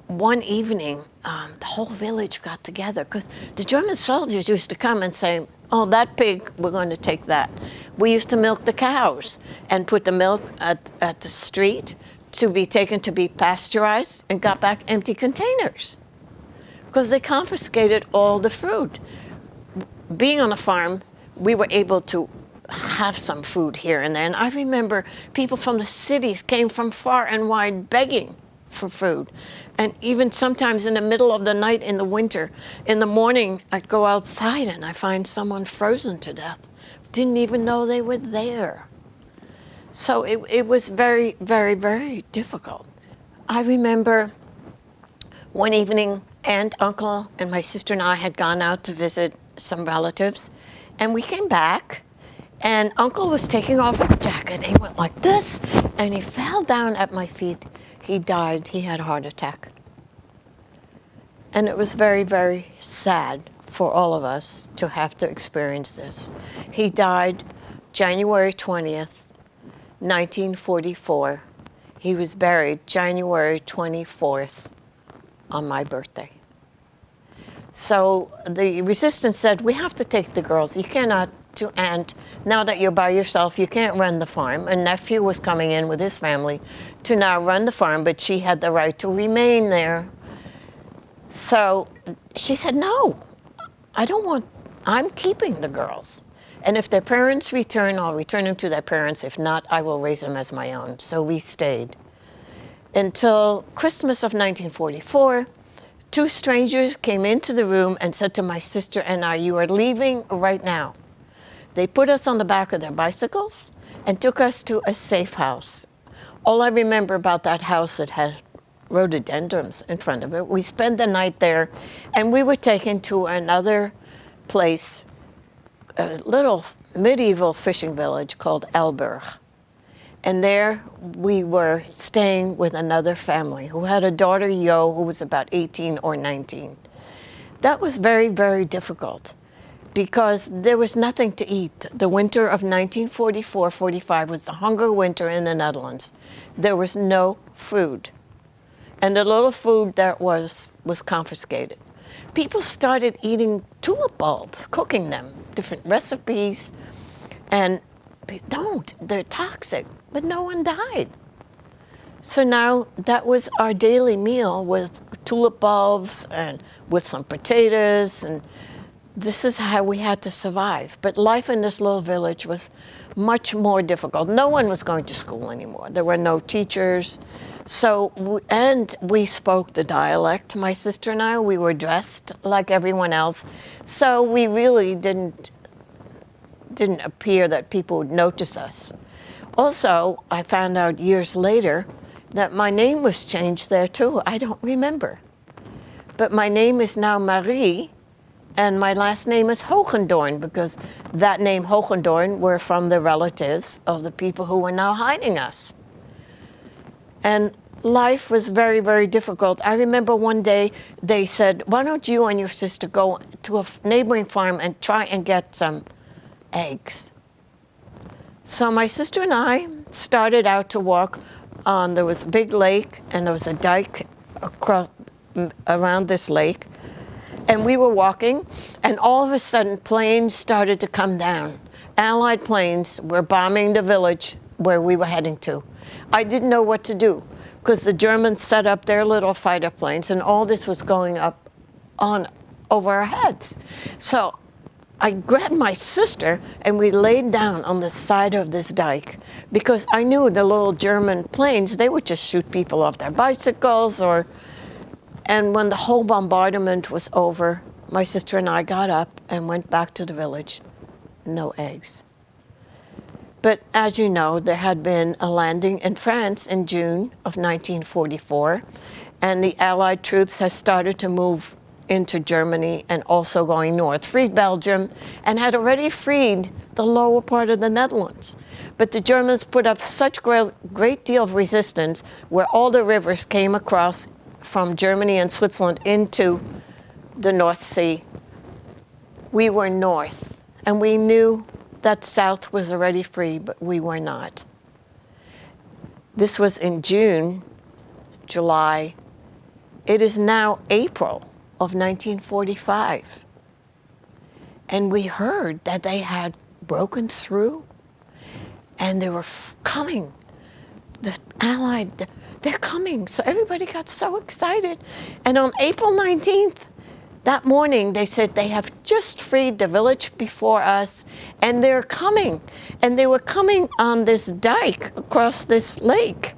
one evening, the whole village got together because the German soldiers used to come and say, oh, that pig, we're going to take that. We used to milk the cows and put the milk at the street to be taken to be pasteurized and got back empty containers because they confiscated all the fruit. Being on a farm, we were able to have some food here and there. And I remember people from the cities came from far and wide begging for food. And even sometimes in the middle of the night in the winter, in the morning, I'd go outside and I find someone frozen to death didn't even know they were there. So it was very, very, very difficult. I remember one evening, aunt, uncle, and my sister and I had gone out to visit some relatives, and we came back, and uncle was taking off his jacket. He went like this, and he fell down at my feet. He died. He had a heart attack. And it was very, very sad for all of us to have to experience this. He died January 20th, 1944. He was buried January 24th on my birthday. So the resistance said, we have to take the girls. You cannot and now that you're by yourself, you can't run the farm. A nephew was coming in with his family to now run the farm, but she had the right to remain there. So she said, no, I'm keeping the girls. And if their parents return, I'll return them to their parents. If not, I will raise them as my own. So we stayed. Until Christmas of 1944, two strangers came into the room and said to my sister and I, you are leaving right now. They put us on the back of their bicycles and took us to a safe house. All I remember about that house, it had rhododendrons in front of it. We spent the night there, and we were taken to another place, a little medieval fishing village called Elburg. And there we were staying with another family who had a daughter, Yo, who was about 18 or 19. That was very, very difficult because there was nothing to eat. The winter of 1944-45 was the hunger winter in the Netherlands. There was no food. And the little food that was confiscated. People started eating tulip bulbs, cooking them, different recipes, and they're toxic, but no one died. So now that was our daily meal with tulip bulbs and with some potatoes, and this is how we had to survive. But life in this little village was much more difficult. No one was going to school anymore. There were no teachers. And we spoke the dialect, my sister and I. We were dressed like everyone else. So we really didn't appear that people would notice us. Also, I found out years later that my name was changed there too. I don't remember. But my name is now Marie, and my last name is Hogendoorn, because that name Hogendoorn were from the relatives of the people who were now hiding us. And life was very, very difficult. I remember one day they said, why don't you and your sister go to a neighboring farm and try and get some eggs? So my sister and I started out to walk on, there was a big lake and there was a dike around this lake. And we were walking, and all of a sudden, planes started to come down. Allied planes were bombing the village where we were heading to. I didn't know what to do, because the Germans set up their little fighter planes, and all this was going up over our heads. So I grabbed my sister, and we laid down on the side of this dike, because I knew the little German planes, they would just shoot people off their bicycles And when the whole bombardment was over, my sister and I got up and went back to the village. No eggs. But as you know, there had been a landing in France in June of 1944, and the Allied troops had started to move into Germany and also going north, freed Belgium, and had already freed the lower part of the Netherlands. But the Germans put up such great deal of resistance where all the rivers came across from Germany and Switzerland into the North Sea. We were north, and we knew that south was already free, but we were not. This was in June, July. It is now April of 1945. And we heard that they had broken through, and they were coming. The Allied, they're coming. So everybody got so excited. And on April 19th, that morning, they said they have just freed the village before us, and they're coming. And they were coming on this dike across this lake.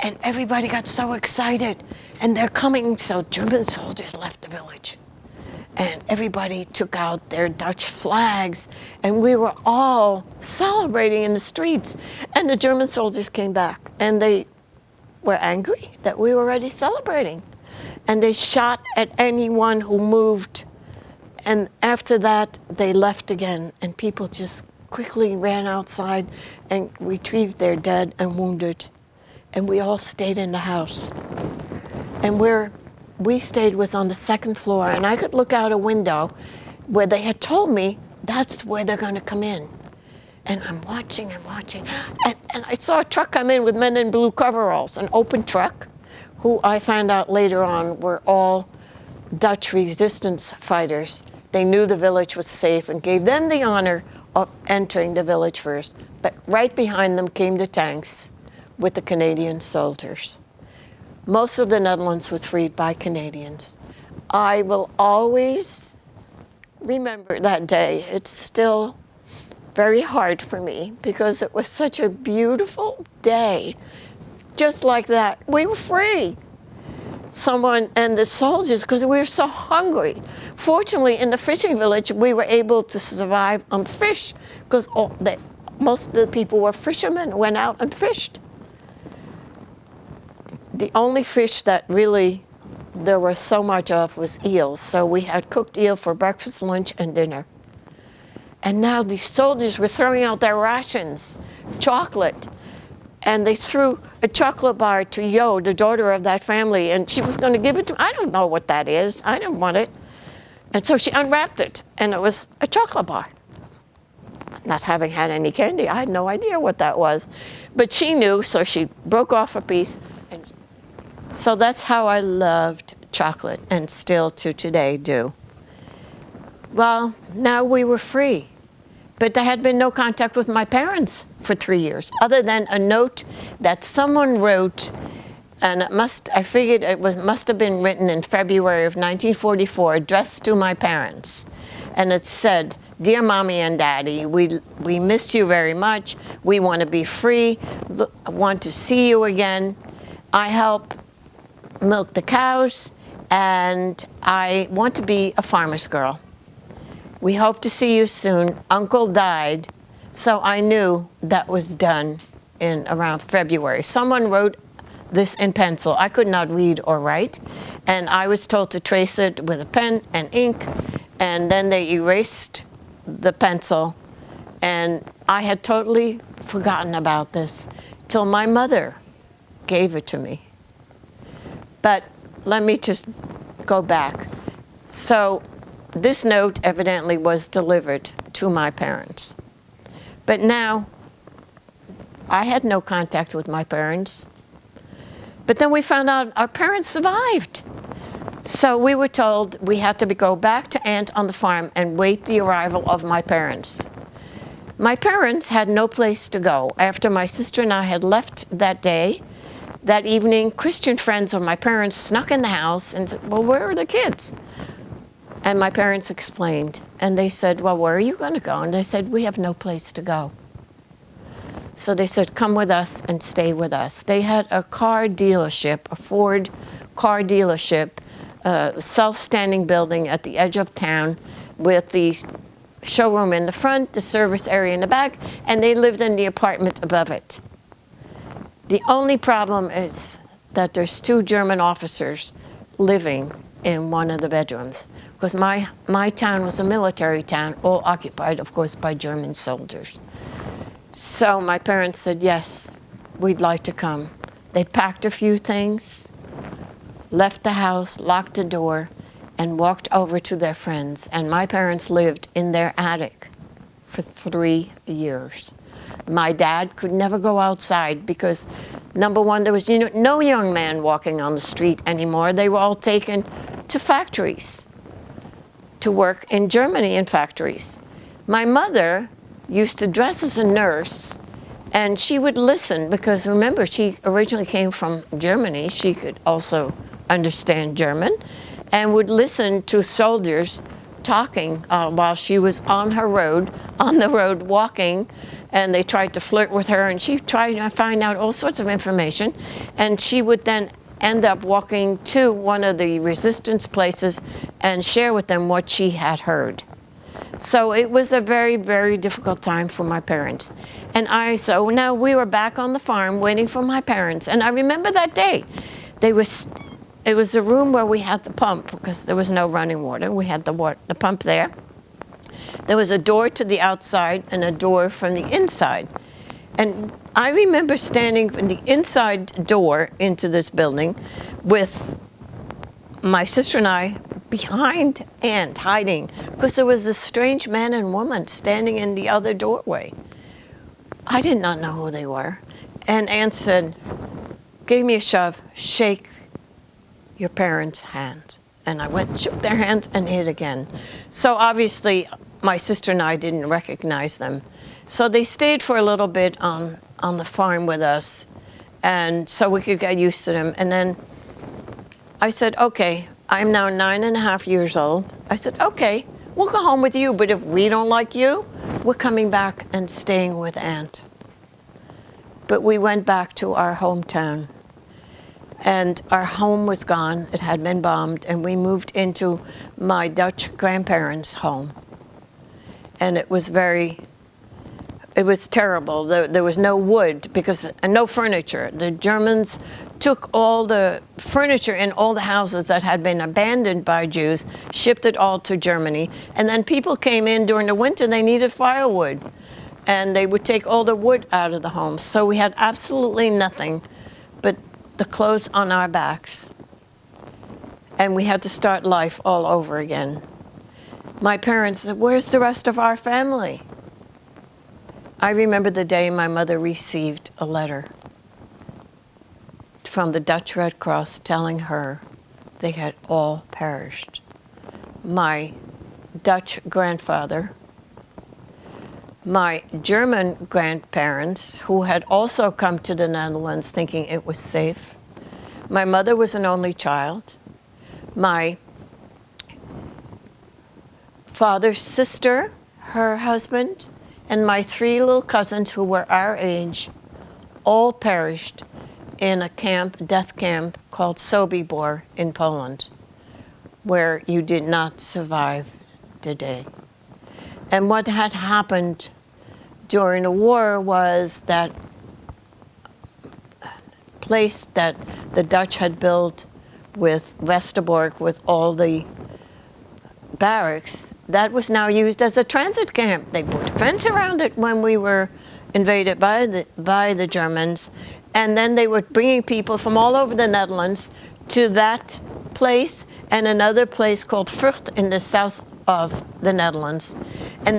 And everybody got so excited. And they're coming, so German soldiers left the village. and everybody took out their Dutch flags, and we were all celebrating in the streets. And the German soldiers came back, and they were angry that we were already celebrating. And they shot at anyone who moved. And after that, they left again, and people just quickly ran outside and retrieved their dead and wounded. And we all stayed in the house. And where we stayed was on the second floor, and I could look out a window where they had told me that's where they're going to come in. And I'm watching and watching, and I saw a truck come in with men in blue coveralls, an open truck, who I found out later on were all Dutch resistance fighters. They knew the village was safe and gave them the honor of entering the village first. But right behind them came the tanks with the Canadian soldiers. Most of the Netherlands was freed by Canadians. I will always remember that day. It's still very hard for me because it was such a beautiful day. Just like that, we were free. Someone and the soldiers, because we were so hungry. Fortunately, in the fishing village, we were able to survive on fish because most of the people were fishermen, went out and fished. The only fish that really there was so much of was eels. So we had cooked eel for breakfast, lunch, and dinner. And now these soldiers were throwing out their rations, chocolate. And they threw a chocolate bar to Yo, the daughter of that family, and she was going to give it to me. I don't know what that is. I didn't want it. And so she unwrapped it, and it was a chocolate bar. Not having had any candy, I had no idea what that was. But she knew, so she broke off a piece. And so that's how I loved chocolate, and still to today do. Well, now we were free. But there had been no contact with my parents for 3 years, other than a note that someone wrote, and I figured it must have been written in February of 1944, addressed to my parents. And it said, "Dear Mommy and Daddy, we missed you very much. We want to be free, want to see you again. I help milk the cows, and I want to be a farmer's girl. We hope to see you soon. Uncle died," so I knew that was done in around February. Someone wrote this in pencil. I could not read or write, and I was told to trace it with a pen and ink, and then they erased the pencil, and I had totally forgotten about this till my mother gave it to me. But let me just go back. So this note evidently was delivered to my parents. But now, I had no contact with my parents. But then we found out our parents survived. So we were told we had to go back to Aunt on the farm and wait the arrival of my parents. My parents had no place to go. After my sister and I had left that day, that evening, Christian friends of my parents snuck in the house and said, "Well, where are the kids?" And my parents explained, and they said, "Well, where are you going to go?" And they said, "We have no place to go." So they said, "Come with us and stay with us." They had a car dealership, a Ford car dealership, a self-standing building at the edge of town with the showroom in the front, the service area in the back, and they lived in the apartment above it. The only problem is that there's 2 German officers living in one of the bedrooms, because my town was a military town, all occupied, of course, by German soldiers. So my parents said, "Yes, we'd like to come." They packed a few things, left the house, locked the door, and walked over to their friends. And my parents lived in their attic for 3 years. My dad could never go outside because, number one, there was no young man walking on the street anymore. They were all taken to factories, to work in Germany in factories. My mother used to dress as a nurse, and she would listen because, remember, she originally came from Germany. She could also understand German and would listen to soldiers talking while she was on the road walking, and they tried to flirt with her, and she tried to find out all sorts of information, and she would then end up walking to one of the resistance places and share with them what she had heard. So it was a very, very difficult time for my parents. So now we were back on the farm waiting for my parents. And I remember that day. It was the room where we had the pump because there was no running water. We had the pump there. There was a door to the outside and a door from the inside. And I remember standing in the inside door into this building with my sister and I behind Aunt, hiding, because there was this strange man and woman standing in the other doorway. I did not know who they were. And Aunt said, gave me a shove, shake your parents' hands. And I went, shook their hands, and hid again. So obviously, my sister and I didn't recognize them. So they stayed for a little bit on the farm with us, and so we could get used to them. And then I said, okay, I'm now 9.5 years old. I said, okay, we'll go home with you, but if we don't like you, we're coming back and staying with Aunt. But we went back to our hometown, and our home was gone. It had been bombed, and we moved into my Dutch grandparents' home. And it was terrible. There was no wood and no furniture. The Germans took all the furniture in all the houses that had been abandoned by Jews, shipped it all to Germany, and then people came in during the winter, they needed firewood, and they would take all the wood out of the homes. So we had absolutely nothing but the clothes on our backs, and we had to start life all over again. My parents said, where's the rest of our family? I remember the day my mother received a letter from the Dutch Red Cross telling her they had all perished. My Dutch grandfather, my German grandparents, who had also come to the Netherlands thinking it was safe. My mother was an only child. My father's sister, her husband, and my 3 little cousins who were our age all perished in a death camp called Sobibor in Poland, where you did not survive the day. And what had happened during the war was that place that the Dutch had built with Westerbork, with all the barracks, that was now used as a transit camp. They put a fence around it when we were invaded by the Germans, and then they were bringing people from all over the Netherlands to that place and another place called Vught in the south of the Netherlands. And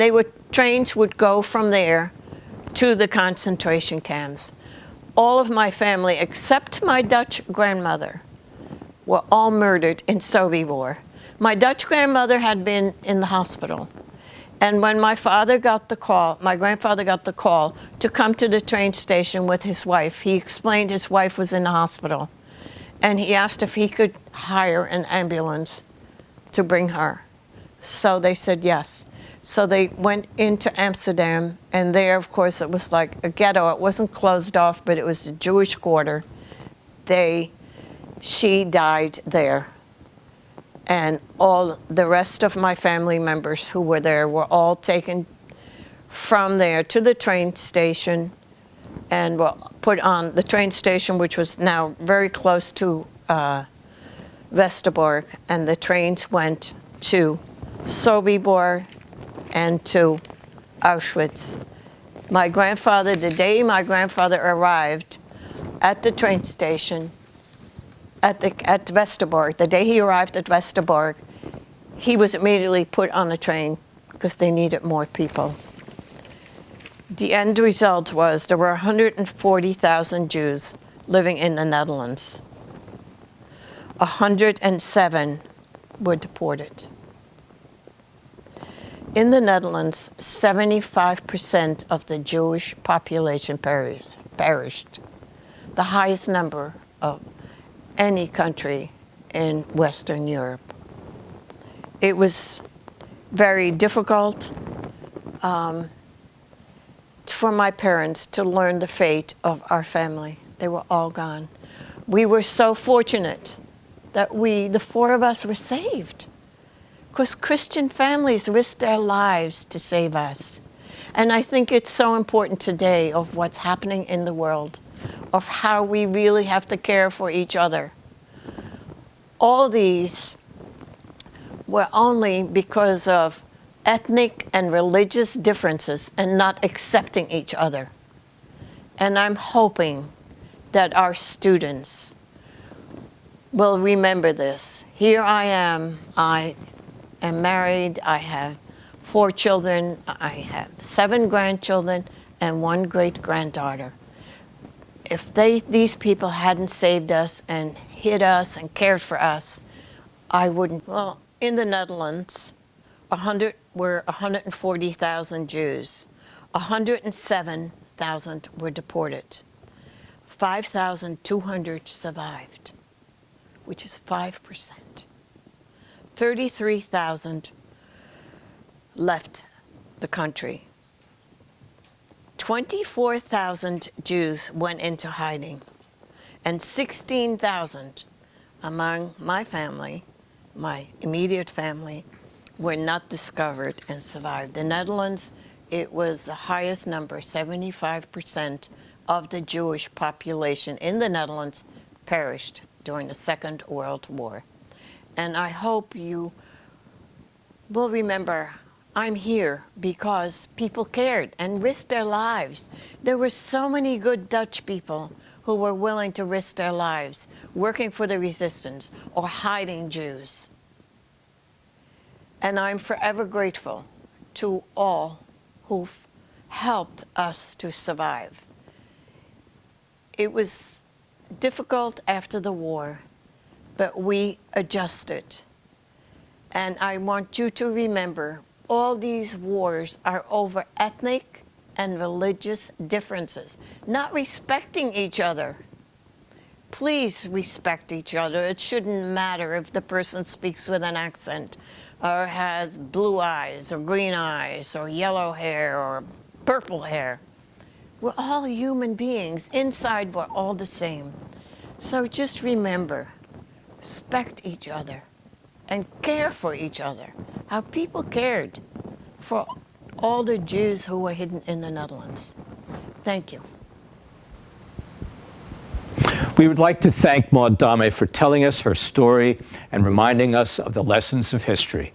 trains would go from there to the concentration camps. All of my family, except my Dutch grandmother, were all murdered in Sobibor. My Dutch grandmother had been in the hospital. And when my grandfather got the call to come to the train station with his wife, he explained his wife was in the hospital. And he asked if he could hire an ambulance to bring her. So they said yes. So they went into Amsterdam, and there, of course, it was like a ghetto. It wasn't closed off, but it was a Jewish quarter. She died there. And all the rest of my family members who were there were all taken from there to the train station and were put on the train station, which was now very close to Westerbork. And the trains went to Sobibor and to Auschwitz. The day my grandfather arrived at the train station, at Westerbork, the day he arrived at Westerbork, he was immediately put on a train because they needed more people. The end result was there were 140,000 Jews living in the Netherlands. 107 were deported. In the Netherlands, 75% of the Jewish population perished, the highest number of any country in Western Europe. It was very difficult for my parents to learn the fate of our family. They were all gone. we were so fortunate that the four of us were saved, because Christian families risked their lives to save us. And I think it's so important today of what's happening in the world, of how we really have to care for each other. All these were only because of ethnic and religious differences and not accepting each other. And I'm hoping that our students will remember this. Here I am married, I have 4 children, I have 7 grandchildren and 1 great-granddaughter. If these people hadn't saved us and hid us and cared for us, I wouldn't. Well, in the Netherlands, were 140,000 Jews. 107,000 were deported. 5,200 survived, which is 5%. 33,000 left the country. 24,000 Jews went into hiding, and 16,000 among my family, my immediate family, were not discovered and survived. The Netherlands, it was the highest number, 75% of the Jewish population in the Netherlands perished during the Second World War. And I hope you will remember, I'm here because people cared and risked their lives. There were so many good Dutch people who were willing to risk their lives working for the resistance or hiding Jews. And I'm forever grateful to all who've helped us to survive. It was difficult after the war, but we adjusted. And I want you to remember, all these wars are over ethnic and religious differences, not respecting each other. Please respect each other. It shouldn't matter if the person speaks with an accent or has blue eyes or green eyes or yellow hair or purple hair. We're all human beings. Inside, we're all the same. So just remember, respect each other and care for each other. How people cared for all the Jews who were hidden in the Netherlands. Thank you. We would like to thank Maud Dame for telling us her story and reminding us of the lessons of history.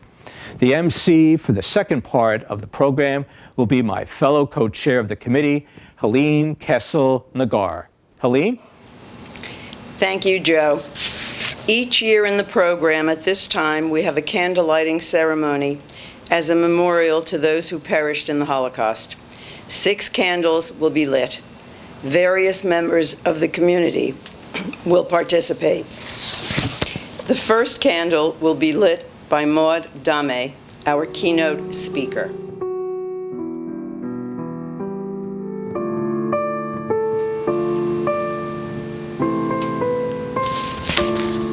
The MC for the second part of the program will be my fellow co-chair of the committee, Helene Kessel-Nagar. Helene? Thank you, Joe. Each year in the program at this time, we have a candle lighting ceremony as a memorial to those who perished in the Holocaust. 6 candles will be lit. Various members of the community will participate. The first candle will be lit by Maud Dame, our keynote speaker.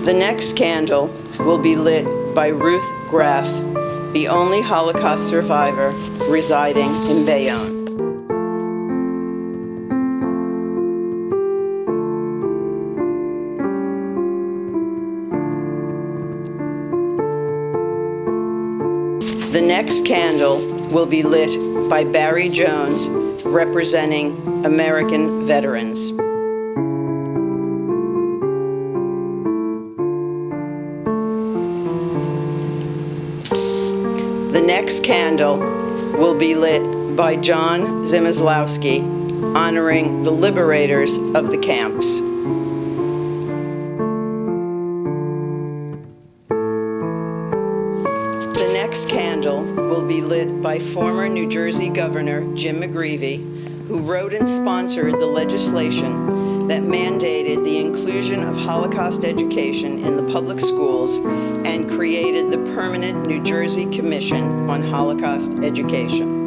The next candle will be lit by Ruth Graff, the only Holocaust survivor residing in Bayonne. The next candle will be lit by Barry Jones, representing American veterans. The next candle will be lit by John Zimislowski, honoring the liberators of the camps. The next candle will be lit by former New Jersey Governor Jim McGreevey, who wrote and sponsored the legislation that mandated the inclusion of Holocaust education in the public schools and created the permanent New Jersey Commission on Holocaust Education.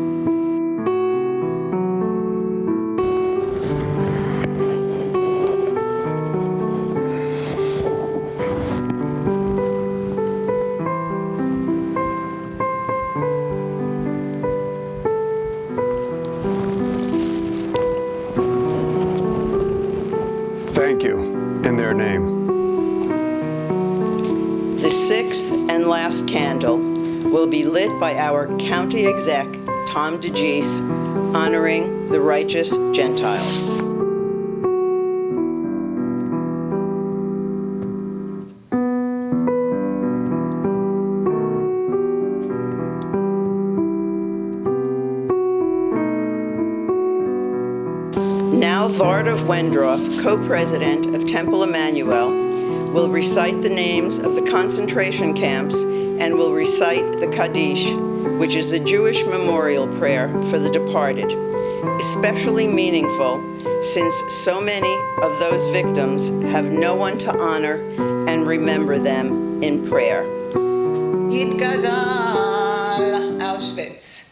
Thank you. in their name. The sixth and last candle will be lit by our county exec, Tom DeGeese, honoring the righteous Gentiles. Now Varda Wendroff, co-president of Temple Emmanuel, will recite the names of the concentration camps and will recite the Kaddish, which is the Jewish memorial prayer for the departed, especially meaningful since so many of those victims have no one to honor and remember them in prayer. יתגדל אושוויץ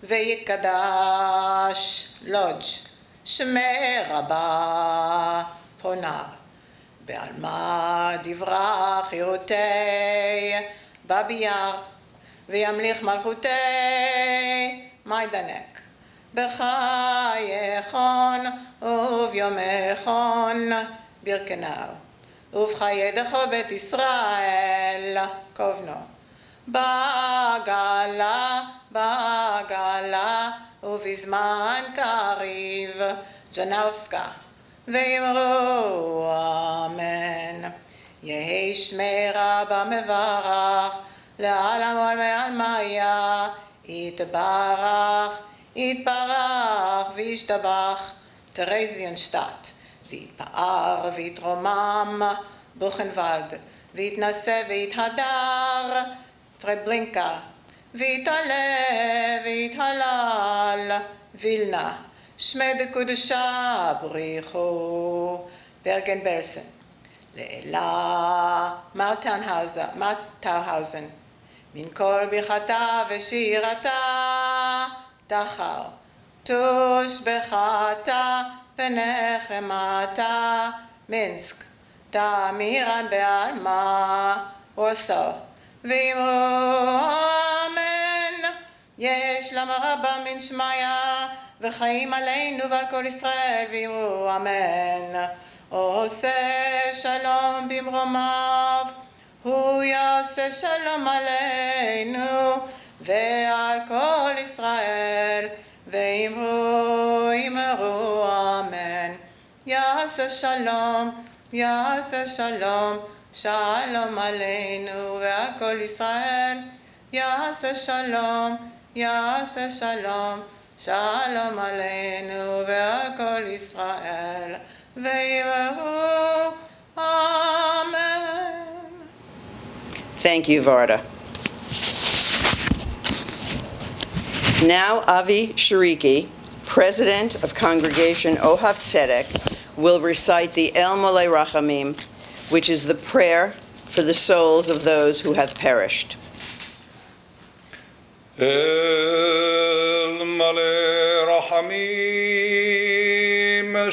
ויתקדש לודג' שמי רבה פונר בעלמא דברה חירותי בבייר וימליך מלכותי מיידנק בחייכון וביומכון ברכנר ובחיידך בית ישראל כובנו בגלה בגלה ובזמן קריב ג'נאובסקה ואמרו אמן. יהי שמי רבה מברך לעלם ולעלמיה יתברך יתברך וישתבח טרזיינשטט ויתפאר ויתרומם בוכנוולד ויתנשא ויתהדר טרבלינקה ויתעלה ויתהלל וילנה שמד קודשה בריחו ברגן בלסן לאלה מאוטהאוזן מן כל ברכתה ושירתה תחר תושבחתה ונחמתה מינסק תמירן בעלמא ווסו ואמרו אמן. יש למה רבה מן שמיה וחיים עלינו ועל כל ישראל ואמרו אמן. עושה שלום במרומיו הוא יעשה שלום עלינו ועל כל ישראל ואמרו אמן. יעשה שלום שלום עלינו ועל כל ישראל יעשה שלום שלום עלינו ועל כל ישראל ואמרו amen. Thank you, Varda. Now Avi Shariki, president of Congregation Ohav Tzedek, will recite the El Molei Rachamim, which is the prayer for the souls of those who have perished. El Molei Rachamim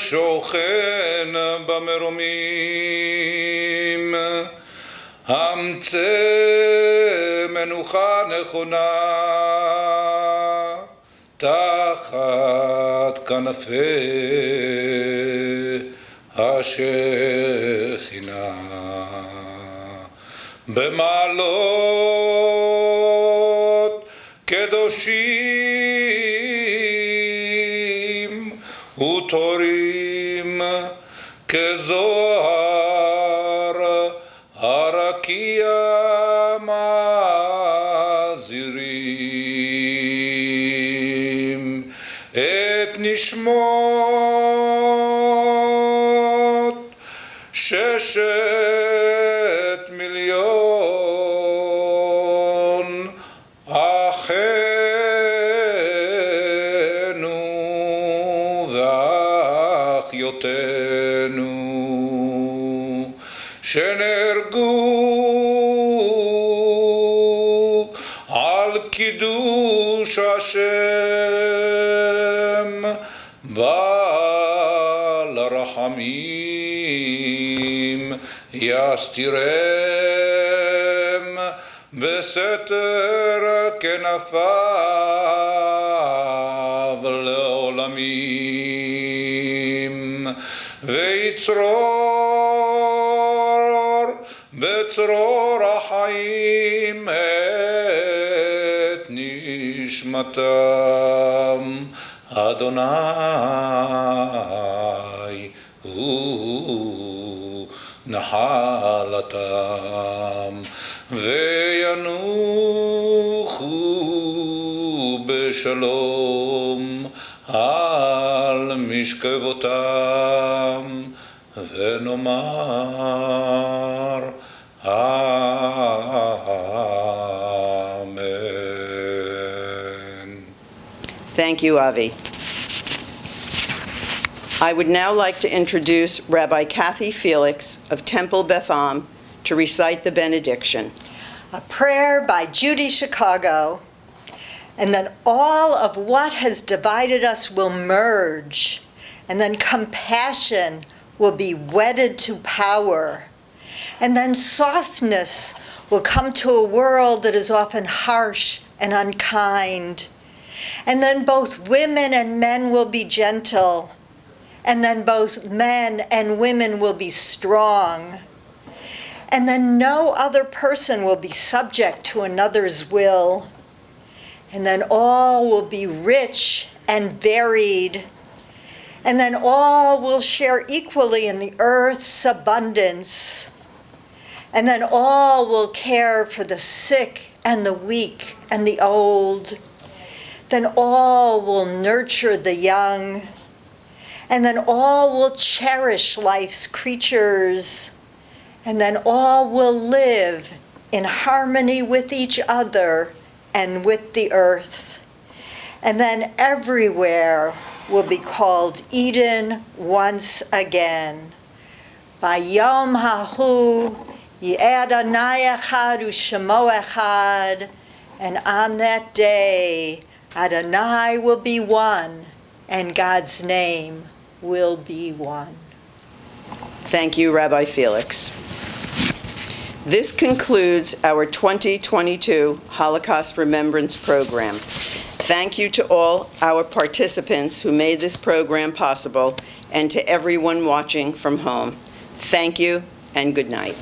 shochen bameromim hamtze menucha nechona tachat kanafei השכינה במעלות קדושים וטהורים כזוהר הרקיע מזהירים את נשמות 6 מיליון אחינו ואחיותינו שנהרגו על קידוש השם בעל הרחמים יסתירם בסתר כנפיו לעולמים ויצרור בצרור החיים את נשמתם. אדוני הוא נחלתם, וינוחו בשלום על משכבותם, ונאמר Amen. Thank you, Avi. I would now like to introduce Rabbi Kathy Felix of Temple Beth Am to recite the benediction. A prayer by Judy Chicago, and then all of what has divided us will merge, and then compassion will be wedded to power, and then softness will come to a world that is often harsh and unkind, and then both women and men will be gentle, and then both men and women will be strong, and then no other person will be subject to another's will, and then all will be rich and varied, and then all will share equally in the earth's abundance, and then all will care for the sick and the weak and the old, then all will nurture the young, and then all will cherish life's creatures, and then all will live in harmony with each other and with the earth. And then everywhere will be called Eden once again. Bayom hahu Yeh Adonai echad u'shemo echad, and on that day Adonai will be one, and God's name will be one. Thank you, Rabbi Felix. This concludes our 2022 Holocaust Remembrance Program. Thank you to all our participants who made this program possible, and to everyone watching from home. Thank you and good night.